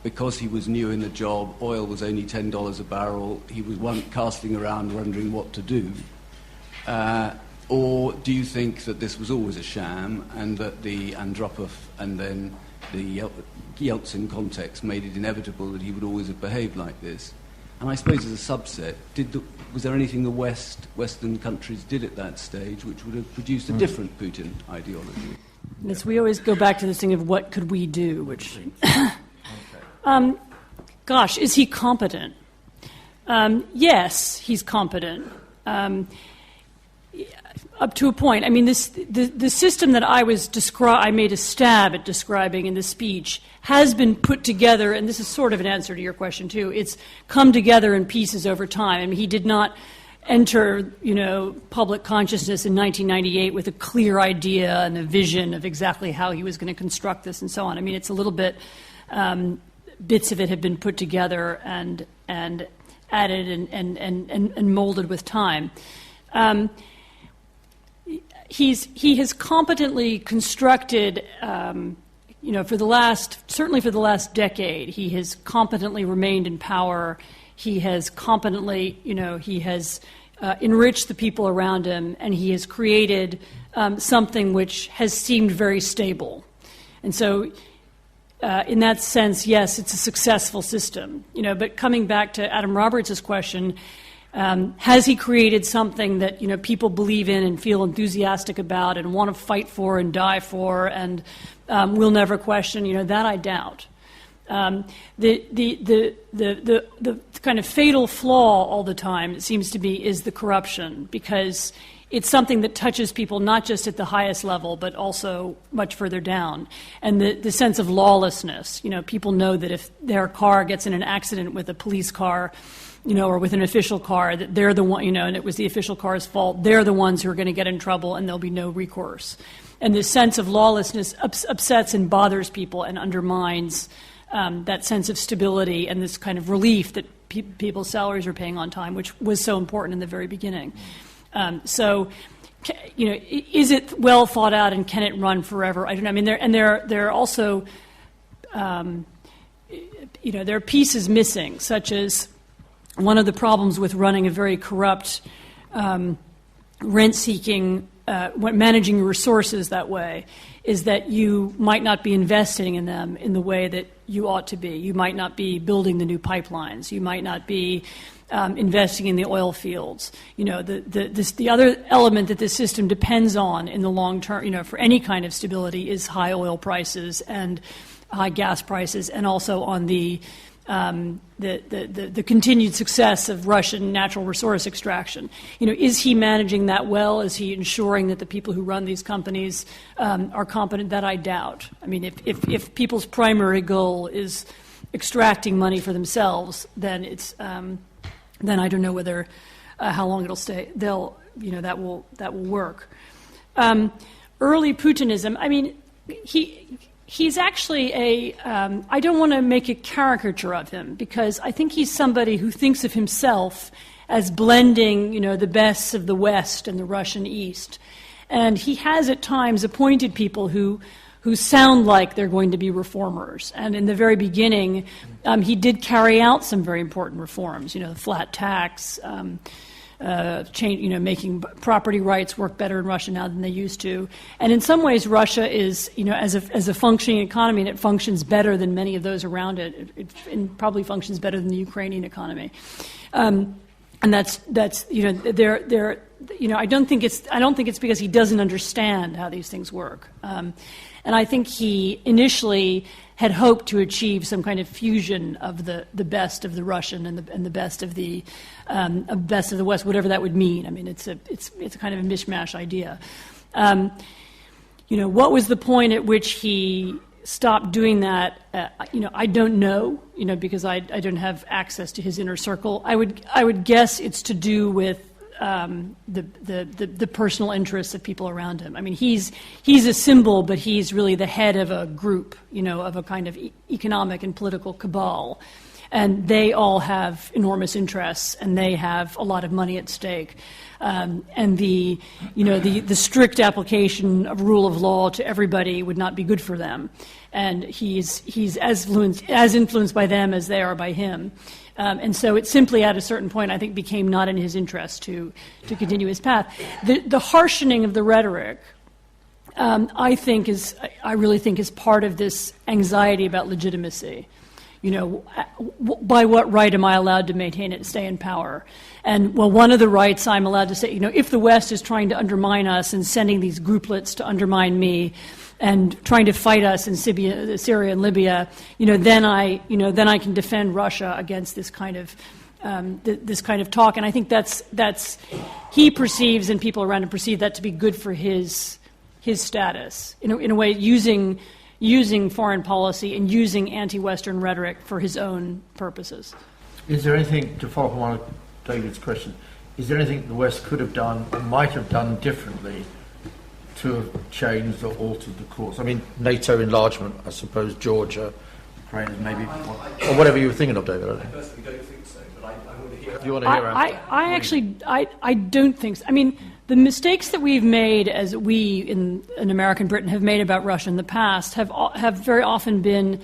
because he was new in the job, oil was only $10 a barrel, he was casting around wondering what to do? Or do you think that this was always a sham and that the Andropov and then the Yeltsin context made it inevitable that he would always have behaved like this? And I suppose as a subset, was there anything the Western countries did at that stage which would have produced a different Putin ideology? Yes, we always go back to this thing of what could we do, which... gosh, is he competent? Yes, he's competent. Up to a point. I mean, the system that I made a stab at describing in the speech has been put together, and this is sort of an answer to your question too. It's come together in pieces over time. I mean, he did not enter, public consciousness in 1998 with a clear idea and a vision of exactly how he was going to construct this and so on. I mean, it's a little bit. Bits of it have been put together and added and molded with time. he has competently constructed, certainly for the last decade, he has competently remained in power. He has competently, he has enriched the people around him, and he has created something which has seemed very stable. And so, in that sense, yes, it's a successful system. But coming back to Adam Roberts' question, has he created something that people believe in and feel enthusiastic about and want to fight for and die for and will never question? That I doubt. The kind of fatal flaw all the time, it seems to be, is the corruption, because it's something that touches people not just at the highest level, but also much further down. And the sense of lawlessness. People know that if their car gets in an accident with a police car, or with an official car, that they're the one, and it was the official car's fault, they're the ones who are going to get in trouble and there'll be no recourse. And this sense of lawlessness upsets and bothers people and undermines that sense of stability and this kind of relief that people's salaries are paying on time, which was so important in the very beginning. So, is it well thought out and can it run forever? I don't know. I mean, there are also, there are pieces missing, such as one of the problems with running a very corrupt, rent-seeking, managing your resources that way is that you might not be investing in them in the way that you ought to be. You might not be building the new pipelines. You might not be investing in the oil fields. The other element that this system depends on in the long term, for any kind of stability, is high oil prices and high gas prices, and also on the continued success of Russian natural resource extraction. Is he managing that well? Is he ensuring that the people who run these companies are competent? That I doubt. I mean, if people's primary goal is extracting money for themselves, then it's then I don't know whether how long it'll stay. That will work. Early Putinism. I mean, He's actually I don't want to make a caricature of him, because I think he's somebody who thinks of himself as blending, the best of the West and the Russian East. And he has at times appointed people who sound like they're going to be reformers. And in the very beginning, he did carry out some very important reforms, the flat tax, making property rights work better in Russia now than they used to. And in some ways, Russia is, as a functioning economy, and it functions better than many of those around it. It probably functions better than the Ukrainian economy. And that's I don't think it's because he doesn't understand how these things work. And I think he initially had hoped to achieve some kind of fusion of the best of the Russian and the best of the West, whatever that would mean. I mean, it's a kind of a mishmash idea. What was the point at which he stopped doing that? I don't know. Because I don't have access to his inner circle. I would guess it's to do with the personal interests of people around him. I mean, he's a symbol, but he's really the head of a group, of a kind of economic and political cabal. And they all have enormous interests, and they have a lot of money at stake. And the strict application of rule of law to everybody would not be good for them. And he's as influenced by them as they are by him. And so it simply, at a certain point, I think, became not in his interest to continue his path. The harshening of the rhetoric, I really think is part of this anxiety about legitimacy. By what right am I allowed to maintain it, stay in power? And, one of the rights I'm allowed to say, if the West is trying to undermine us and sending these grouplets to undermine me and trying to fight us in Syria and Libya, then I can defend Russia against this kind of talk. And I think that's he perceives, and people around him perceive that to be good for his status. In a way, using foreign policy and using anti-Western rhetoric for his own purposes. Is there anything, to follow up on David's question, is there anything the West could have done or might have done differently to have changed or altered the course? I mean, NATO enlargement, I suppose, Georgia, Ukraine, maybe, or whatever you were thinking of, David. I personally don't think so, but I want to hear. If you want to hear I don't think so. I mean, The mistakes that we've made, as we in American Britain have made about Russia in the past, have very often been,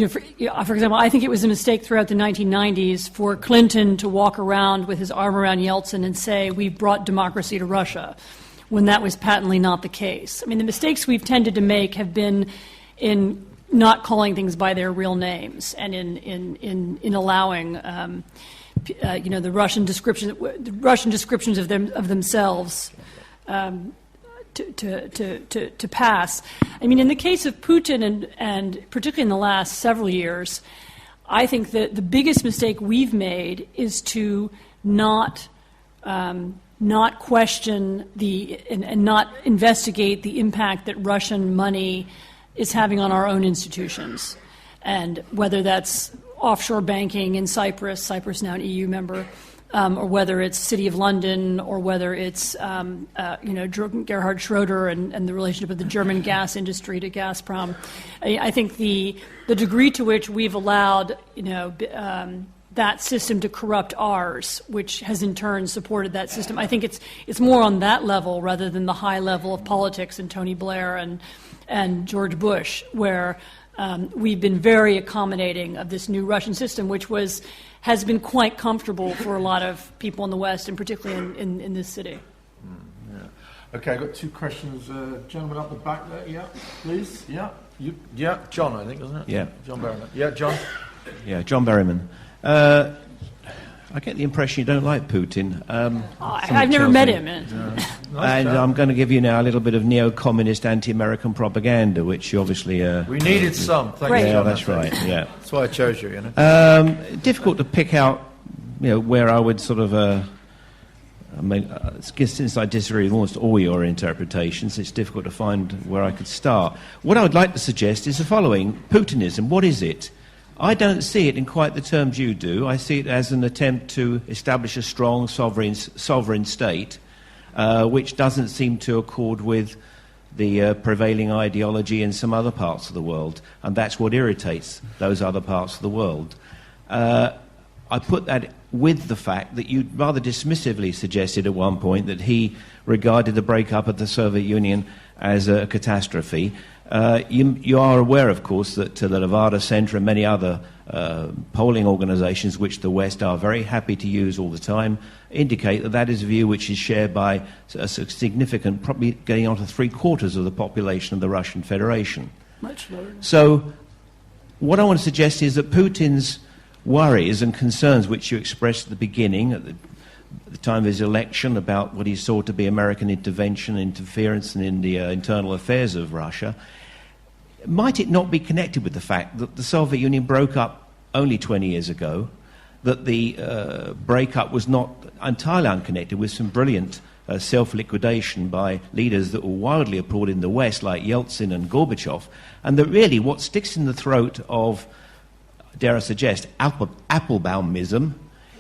for example, I think it was a mistake throughout the 1990s for Clinton to walk around with his arm around Yeltsin and say, we've brought democracy to Russia, when that was patently not the case. I mean, the mistakes we've tended to make have been in not calling things by their real names and in allowing the Russian descriptions of themselves to pass. I mean, in the case of Putin and particularly in the last several years, I think that the biggest mistake we've made is to not question and not investigate the impact that Russian money is having on our own institutions, and whether that's offshore banking in Cyprus now an EU member, or whether it's City of London, or whether it's Gerhard Schroeder and the relationship of the German gas industry to Gazprom. I think the degree to which we've allowed that system to corrupt ours, which has in turn supported that system, I think it's more on that level rather than the high level of politics and Tony Blair and George Bush, where we've been very accommodating of this new Russian system, which has been quite comfortable for a lot of people in the West, and particularly in this city. Yeah. Okay, I've got two questions. Gentleman up the back there, yeah, please. Yeah, John, I think, isn't it? Yeah. John Berryman. Yeah, John? Yeah, John Berryman. I get the impression you don't like Putin. I've never met him. And I'm going to give you now a little bit of neo-communist, anti-American propaganda, which you obviously... we needed some. Thank you, Yeah, John. that's right, yeah. That's why I chose you, Difficult to pick out, where I would sort of... since I disagree with almost all your interpretations, it's difficult to find where I could start. What I would like to suggest is the following. Putinism, what is it? I don't see it in quite the terms you do. I see it as an attempt to establish a strong sovereign state, which doesn't seem to accord with the prevailing ideology in some other parts of the world, and that's what irritates those other parts of the world. I put that with the fact that you rather dismissively suggested at one point that he regarded the breakup of the Soviet Union as a catastrophe. You are aware, of course, that the Levada Center and many other polling organizations, which the West are very happy to use all the time, indicate that that is a view which is shared by a significant, probably getting on to 3/4 of the population of the Russian Federation. Much lower. So what I want to suggest is that Putin's worries and concerns, which you expressed at the beginning, at the time of his election, about what he saw to be American interference in the internal affairs of Russia, might it not be connected with the fact that the Soviet Union broke up only 20 years ago, that the breakup was not entirely unconnected with some brilliant self-liquidation by leaders that were wildly applauded in the West, like Yeltsin and Gorbachev, and that really what sticks in the throat of, dare I suggest, Applebaumism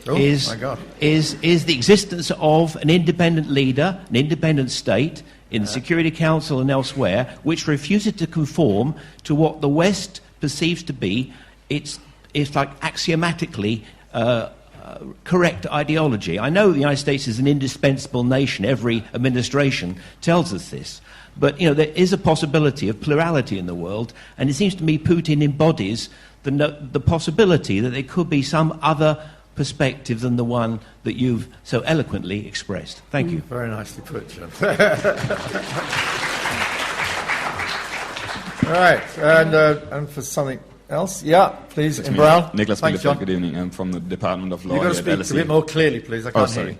is the existence of an independent leader, an independent state in the Security Council and elsewhere, which refuses to conform to what the West perceives to be its like axiomatically correct ideology. I know the United States is an indispensable nation. Every administration tells us this. But, there is a possibility of plurality in the world, and it seems to me Putin embodies the possibility that there could be some other perspective than the one that you've so eloquently expressed. Thank you. Very nicely put, John. All right, and for something else, yeah, please, in Brown. Nicholas Thanks, John. Good evening. I'm from the Department of Law. You've got to at speak LSE. a bit more clearly, please. I can't hear you.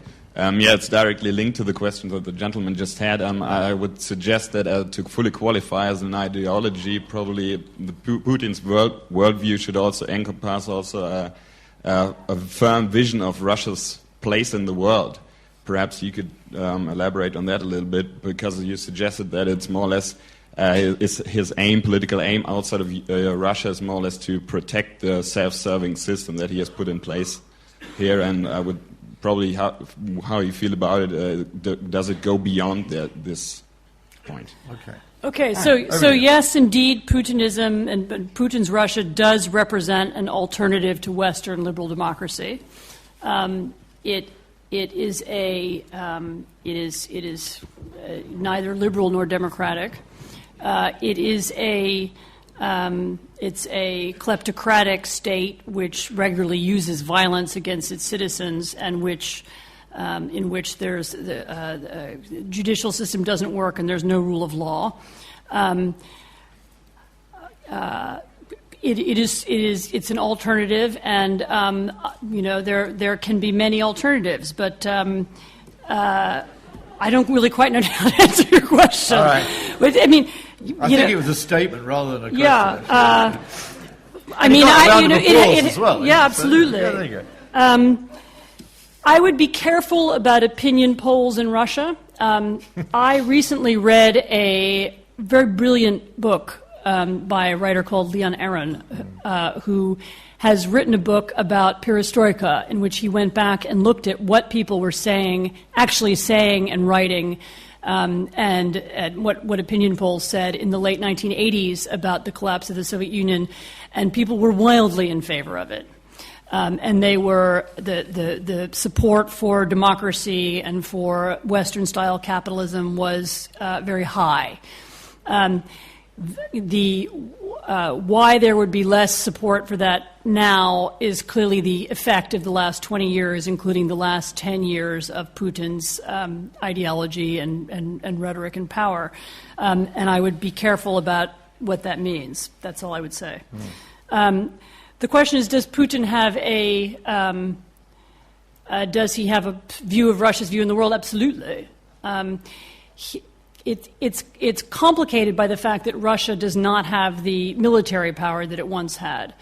It's directly linked to the question that the gentleman just had. I would suggest that to fully qualify as an ideology, probably Putin's worldview should also encompass also a firm vision of Russia's place in the world. Perhaps you could elaborate on that a little bit, because you suggested that it's more or less his political aim outside of Russia is more or less to protect the self-serving system that he has put in place here, and I would probably how you feel about it. Does it go beyond this point? Okay, so yes, indeed, Putinism and Putin's Russia does represent an alternative to Western liberal democracy. It It is neither liberal nor democratic. It's a kleptocratic state which regularly uses violence against its citizens, and in which there's the judicial system doesn't work and there's no rule of law. It's an alternative, and there can be many alternatives, but I don't really quite know how to answer your question. All right. But I mean, I think it was a statement rather than a question. Yeah. As well, yeah, absolutely. So, yeah, there you go. I would be careful about opinion polls in Russia. I recently read a very brilliant book by a writer called Leon Aron, who has written a book about perestroika, in which he went back and looked at what people were actually saying and writing, and what opinion polls said in the late 1980s about the collapse of the Soviet Union, and people were wildly in favor of it. And they were the support for democracy and for Western-style capitalism was very high. Why there would be less support for that now is clearly the effect of the last 20 years, including the last 10 years of Putin's ideology and rhetoric and power. And I would be careful about what that means. That's all I would say. The question is, does Putin have does he have a view of Russia's view in the world? Absolutely. It's complicated by the fact that Russia does not have the military power that it once had,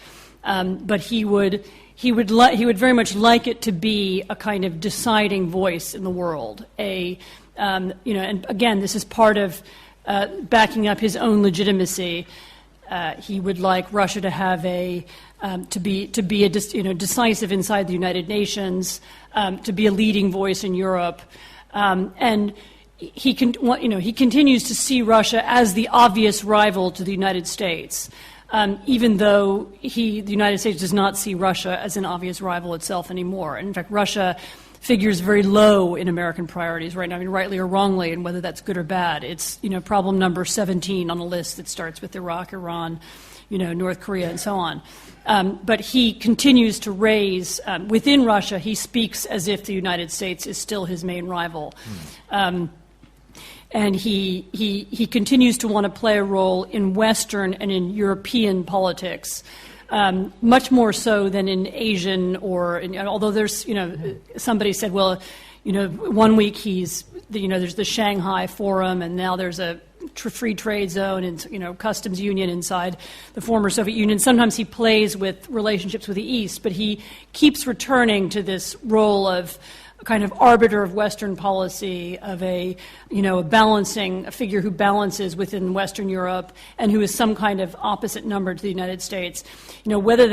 but he would very much like it to be a kind of deciding voice in the world. And again, this is part of backing up his own legitimacy. He would like Russia to have to be decisive inside the United Nations, to be a leading voice in Europe, and he continues to see Russia as the obvious rival to the United States, even though the United States does not see Russia as an obvious rival itself anymore. And in fact, Russia figures very low in American priorities right now, I mean, rightly or wrongly, and whether that's good or bad. It's problem number 17 on a list that starts with Iraq, Iran, North Korea, and so on. But he continues to raise, within Russia, he speaks as if the United States is still his main rival. And he continues to want to play a role in Western and in European politics, much more so than in Asian although there's, somebody said, well, 1 week there's the Shanghai Forum, and now there's a free trade zone and, customs union inside the former Soviet Union. Sometimes he plays with relationships with the East, but he keeps returning to this role of kind of arbiter of Western policy, of a figure who balances within Western Europe and who is some kind of opposite number to the United States. Whether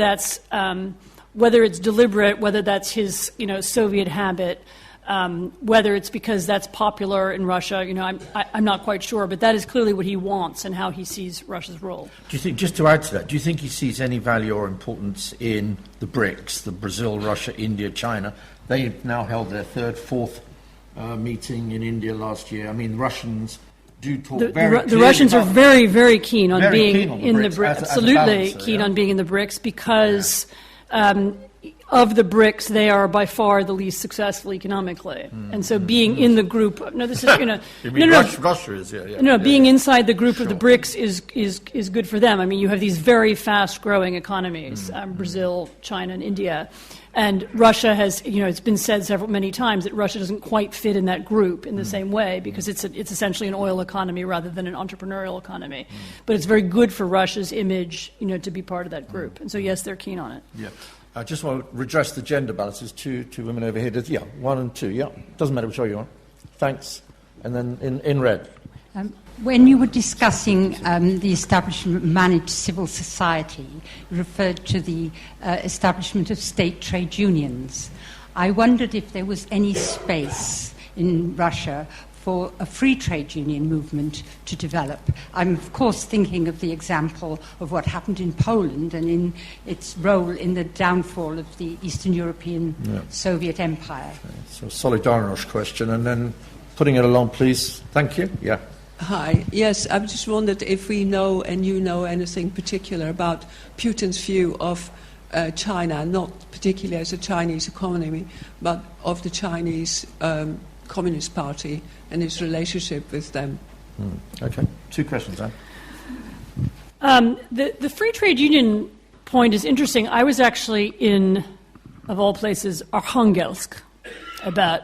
it's deliberate, whether that's his, Soviet habit, whether it's because that's popular in Russia, I'm not quite sure, but that is clearly what he wants and how he sees Russia's role. Do you think, just to add to that, do you think he sees any value or importance in the BRICS, the Brazil, Russia, India, China? They've now held their fourth meeting in India last year. I mean, Russians do talk the Russians are very, very keen on being in the BRICS. Absolutely keen on being in the BRICS because of the BRICS, they are by far the least successful economically. And so being in the group, this is, Russia is, being inside the group of the BRICS is good for them. I mean, you have these very fast-growing economies, Brazil, China, and India. And Russia has, it's been said many times that Russia doesn't quite fit in that group in the same way because it's essentially an oil economy rather than an entrepreneurial economy. But it's very good for Russia's image, to be part of that group. And so, yes, they're keen on it. Yeah. I just want to redress the gender balances. Two women over here. Yeah, 1 and 2. Yeah, doesn't matter which way you are. Thanks. And then in red. When you were discussing the establishment of managed civil society, you referred to the establishment of state trade unions. I wondered if there was any space in Russia for a free trade union movement to develop. I'm, of course, thinking of the example of what happened in Poland and in its role in the downfall of the Eastern European Soviet Empire. So, Solidarność question, and then putting it along, please. Thank you. Yeah. Hi. Yes, I just wondered if we know, and you know, anything particular about Putin's view of China, not particularly as a Chinese economy, but of the Chinese Communist Party and his relationship with them. Okay. 2 questions, Anne. The free trade union point is interesting. I was actually in, of all places, Arkhangelsk about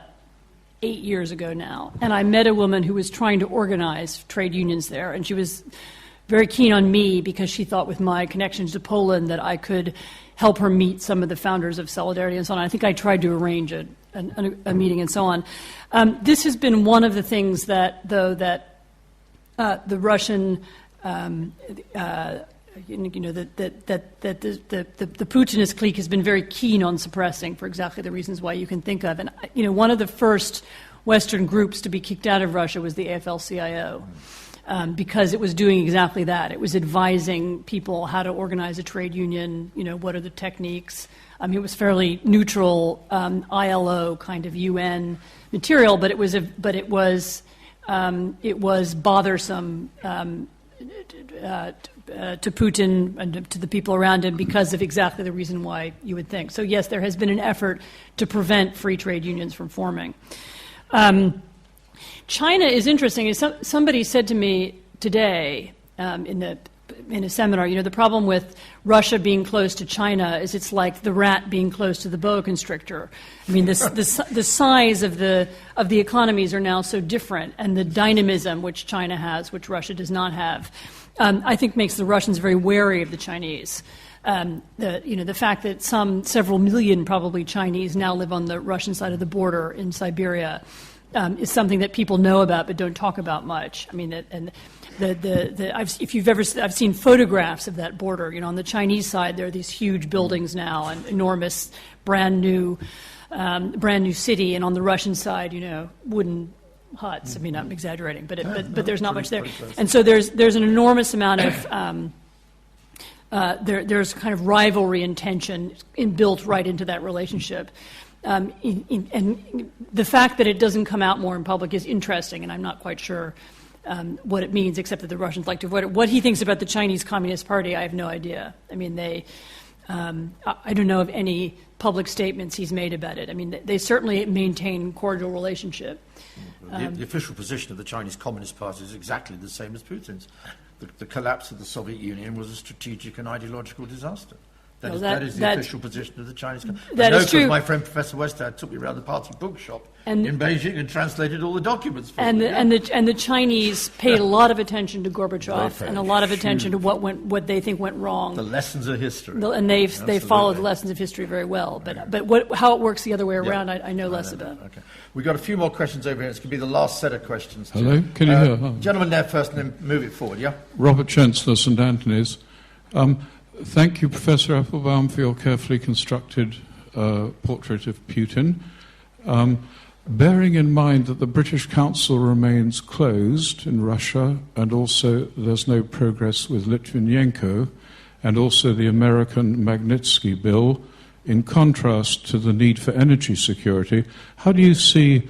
8 years ago now, and I met a woman who was trying to organize trade unions there, and she was very keen on me because she thought with my connections to Poland that I could help her meet some of the founders of Solidarity and so on. I think I tried to arrange a meeting and so on. This has been one of the things that, though, that the Russian, the Putinist clique has been very keen on suppressing for exactly the reasons why you can think of. And one of the first Western groups to be kicked out of Russia was the AFL-CIO. Because it was doing exactly that. It was advising people how to organize a trade union, what are the techniques. It was fairly neutral ILO kind of UN material, but it was bothersome to Putin and to the people around him because of exactly the reason why you would think. So yes, there has been an effort to prevent free trade unions from forming. China is interesting. Somebody said to me today in a seminar, the problem with Russia being close to China is it's like the rat being close to the boa constrictor. I mean, the size of the economies are now so different, and the dynamism which China has, which Russia does not have, I think makes the Russians very wary of the Chinese. The fact that several million probably Chinese now live on the Russian side of the border in Siberia is something that people know about but don't talk about much. I mean, I've seen photographs of that border. On the Chinese side, there are these huge buildings now, an enormous brand new city, and on the Russian side, wooden huts. I mean, I'm exaggerating, but there's not much there. And so there's an enormous amount of there's kind of rivalry and tension built right into that relationship. And the fact that it doesn't come out more in public is interesting, and I'm not quite sure what it means, except that the Russians like to avoid it. What he thinks about the Chinese Communist Party, I have no idea. I mean, I don't know of any public statements he's made about it. I mean, they certainly maintain cordial relationship. The official position of the Chinese Communist Party is exactly the same as Putin's. The collapse of the Soviet Union was a strategic and ideological disaster. That is the official position of the Chinese. That is true. My friend Professor Westad took me around the party bookshop in Beijing and translated all the documents for me. And the Chinese paid a lot of attention to Gorbachev and a lot of attention to what they think went wrong. The lessons of history. And they followed the lessons of history very well. But how it works the other way around, I know less about. Okay. We've got a few more questions over here. It's going to be the last set of questions. Hello, can you hear? Oh. Gentleman there first, and then move it forward. Yeah. Robert Chancellor, St Anthony's. Thank you, Professor Applebaum, for your carefully constructed portrait of Putin. Bearing in mind that the British Council remains closed in Russia, and also there's no progress with Litvinenko, and also the American Magnitsky bill, in contrast to the need for energy security, how do you see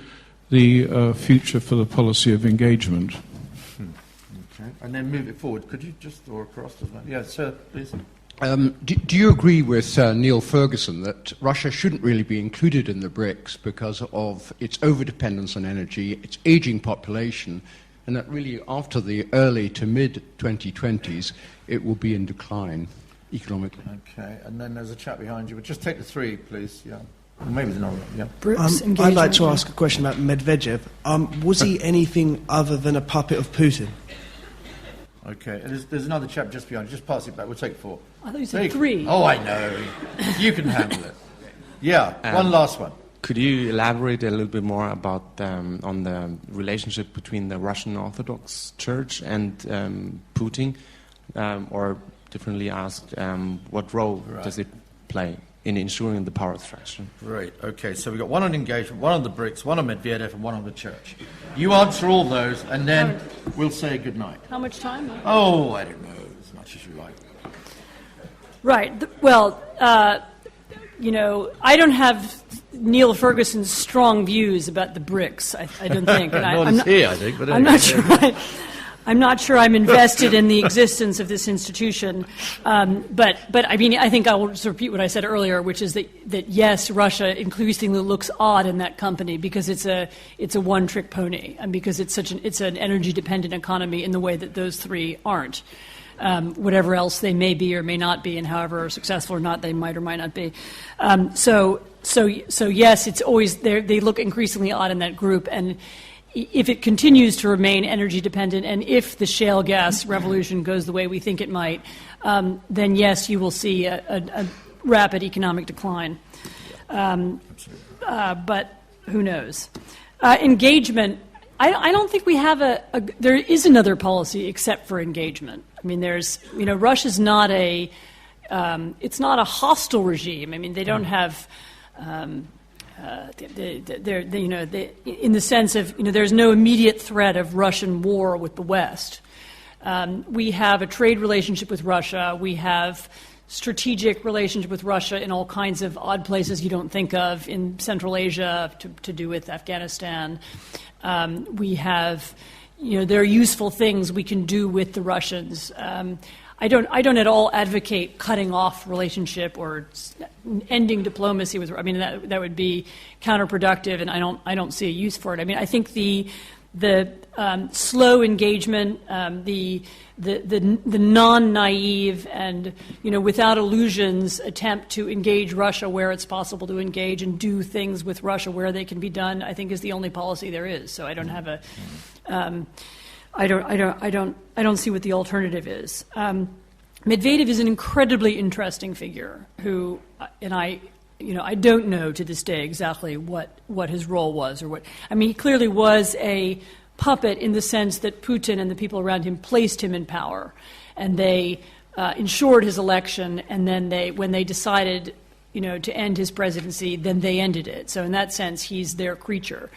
the future for the policy of engagement? Okay. And then move it forward. Could you just throw across to that? Yeah, sir, please. Do you agree with Neil Ferguson that Russia shouldn't really be included in the BRICS because of its overdependence on energy, its aging population, and that really after the early to mid-2020s it will be in decline economically? Okay, and then there's a chap behind you. But just take the three, please. Yeah. Well, maybe there's another one. Yeah. I'd like to ask a question about Medvedev. Was he anything other than a puppet of Putin? Okay, and there's another chap just behind you. Just pass it back. We'll take four. I thought you said three. Oh, I know. You can handle it. Yeah, one last one. Could you elaborate a little bit more about on the relationship between the Russian Orthodox Church and Putin, or differently asked, what role does it play in ensuring the power structure. Great. Okay, so we've got one on engagement, one on the BRICS, one on Medvedev, and one on the church. You answer all those, and then we'll say goodnight. How much time? Oh, I don't know, as much as you like. Right. Well, I don't have Neil Ferguson's strong views about the BRICS, I don't think. And I think. But I'm not sure. I'm not sure I'm invested in the existence of this institution. But I mean, I think I will just repeat what I said earlier, which is that yes, Russia increasingly looks odd in that company because it's a one-trick pony, and because it's an energy-dependent economy in the way that those three aren't. Whatever else they may be or may not be, and however successful or not they might or might not be. So yes, it's always they look increasingly odd in that group, and if it continues to remain energy dependent, and if the shale gas revolution goes the way we think it might, then yes, you will see a rapid economic decline. But who knows? Engagement. I don't think we have there is another policy except for engagement. I mean, Russia's not it's not a hostile regime. I mean, they don't have, in the sense of, there's no immediate threat of Russian war with the West. We have a trade relationship with Russia. We have strategic relationship with Russia in all kinds of odd places you don't think of in Central Asia to do with Afghanistan. We have, there are useful things we can do with the Russians. I don't at all advocate cutting off relationship or ending diplomacy with. I mean, that would be counterproductive, and I don't see a use for it. I mean, I think the slow engagement, the non-naive and without illusions attempt to engage Russia where it's possible to engage and do things with Russia where they can be done, I think is the only policy there is. So I don't have a I don't see what the alternative is. Medvedev is an incredibly interesting figure who, and I don't know to this day exactly what his role was or what. I mean, he clearly was a puppet in the sense that Putin and the people around him placed him in power, and they ensured his election, and then when they decided, to end his presidency, then they ended it. So in that sense, he's their creature.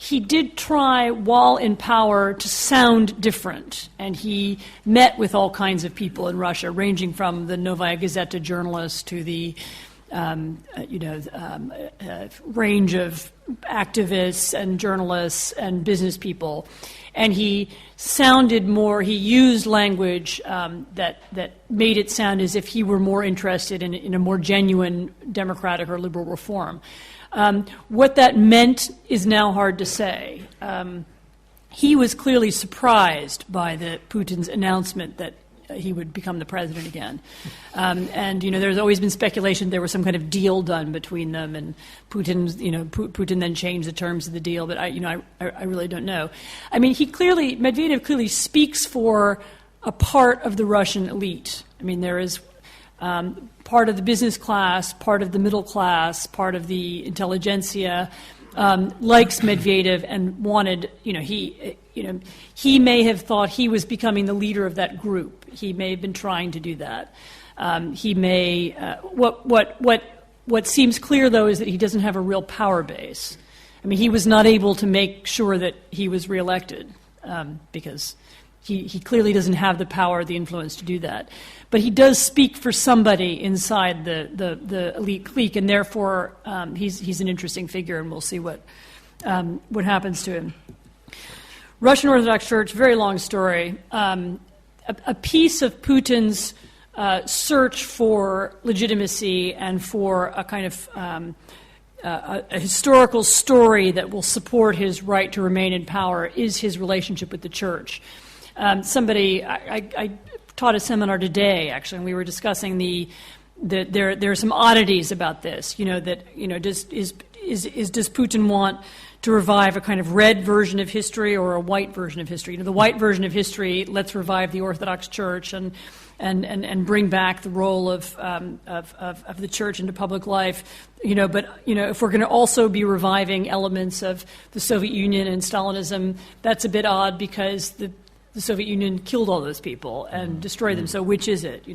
He did try, while in power, to sound different, and he met with all kinds of people in Russia, ranging from the Novaya Gazeta journalists to the range of activists and journalists and business people, and he used language that made it sound as if he were more interested in a more genuine democratic or liberal reform. What that meant is now hard to say. He was clearly surprised by Putin's announcement that he would become the president again. And there's always been speculation there was some kind of deal done between them, and Putin then changed the terms of the deal, but I really don't know. I mean, Medvedev clearly speaks for a part of the Russian elite. I mean, there is part of the business class, part of the middle class, part of the intelligentsia likes Medvedev and wanted, he may have thought he was becoming the leader of that group. He may have been trying to do that. He may. What seems clear, though, is that he doesn't have a real power base. I mean, he was not able to make sure that he was reelected because he clearly doesn't have the power or the influence to do that. But he does speak for somebody inside the elite clique, and therefore he's an interesting figure, and we'll see what happens to him. Russian Orthodox Church, very long story. A piece of Putin's search for legitimacy and for a kind of a historical story that will support his right to remain in power is his relationship with the church. I taught a seminar today, actually, and we were discussing there are some oddities about this. Does Putin want to revive a kind of red version of history or a white version of history? The white version of history, let's revive the Orthodox Church and bring back the role of the church into public life. But if we're going to also be reviving elements of the Soviet Union and Stalinism, that's a bit odd because the the Soviet Union killed all those people and destroyed them. So which is it?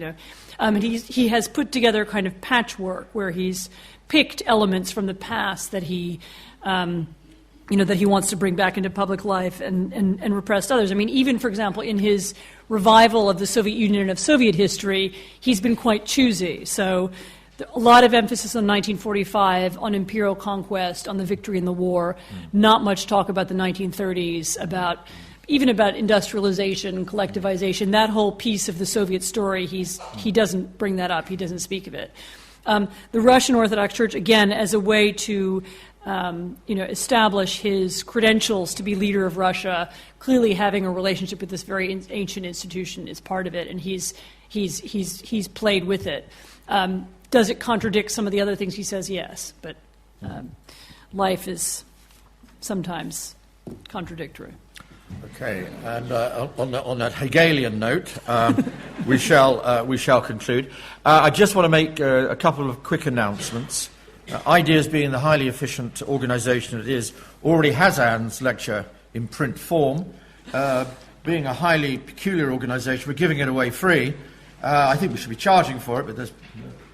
And he has put together a kind of patchwork where he's picked elements from the past that he that he wants to bring back into public life and repressed others. I mean, even, for example, in his revival of the Soviet Union and of Soviet history, he's been quite choosy. So a lot of emphasis on 1945, on imperial conquest, on the victory in the war, not much talk about the 1930s, even about industrialization, collectivization. That whole piece of the Soviet story, he doesn't bring that up. He doesn't speak of it. The Russian Orthodox Church, again, as a way to establish his credentials to be leader of Russia, clearly having a relationship with this very ancient institution is part of it, and he's played with it. Does it contradict some of the other things he says? Yes, but life is sometimes contradictory. Okay, and on that Hegelian note, we shall conclude. I just want to make a couple of quick announcements. Ideas, being the highly efficient organisation it is, already has Anne's lecture in print form. Being a highly peculiar organisation, we're giving it away free. I think we should be charging for it, but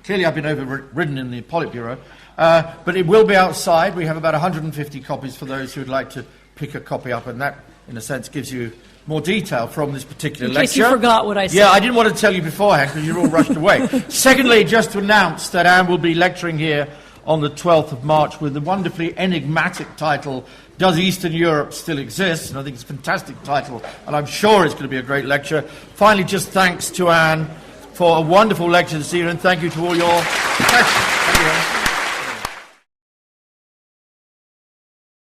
clearly I've been overridden in the Politburo. But it will be outside. We have about 150 copies for those who would like to pick a copy up, and that, in a sense, gives you more detail from this particular lecture. In case you forgot what I said. Yeah, I didn't want to tell you beforehand because you're all rushed away. Secondly, just to announce that Anne will be lecturing here on the 12th of March with the wonderfully enigmatic title, Does Eastern Europe Still Exist? And I think it's a fantastic title, and I'm sure it's going to be a great lecture. Finally, just thanks to Anne for a wonderful lecture this evening. Thank you to all your questions.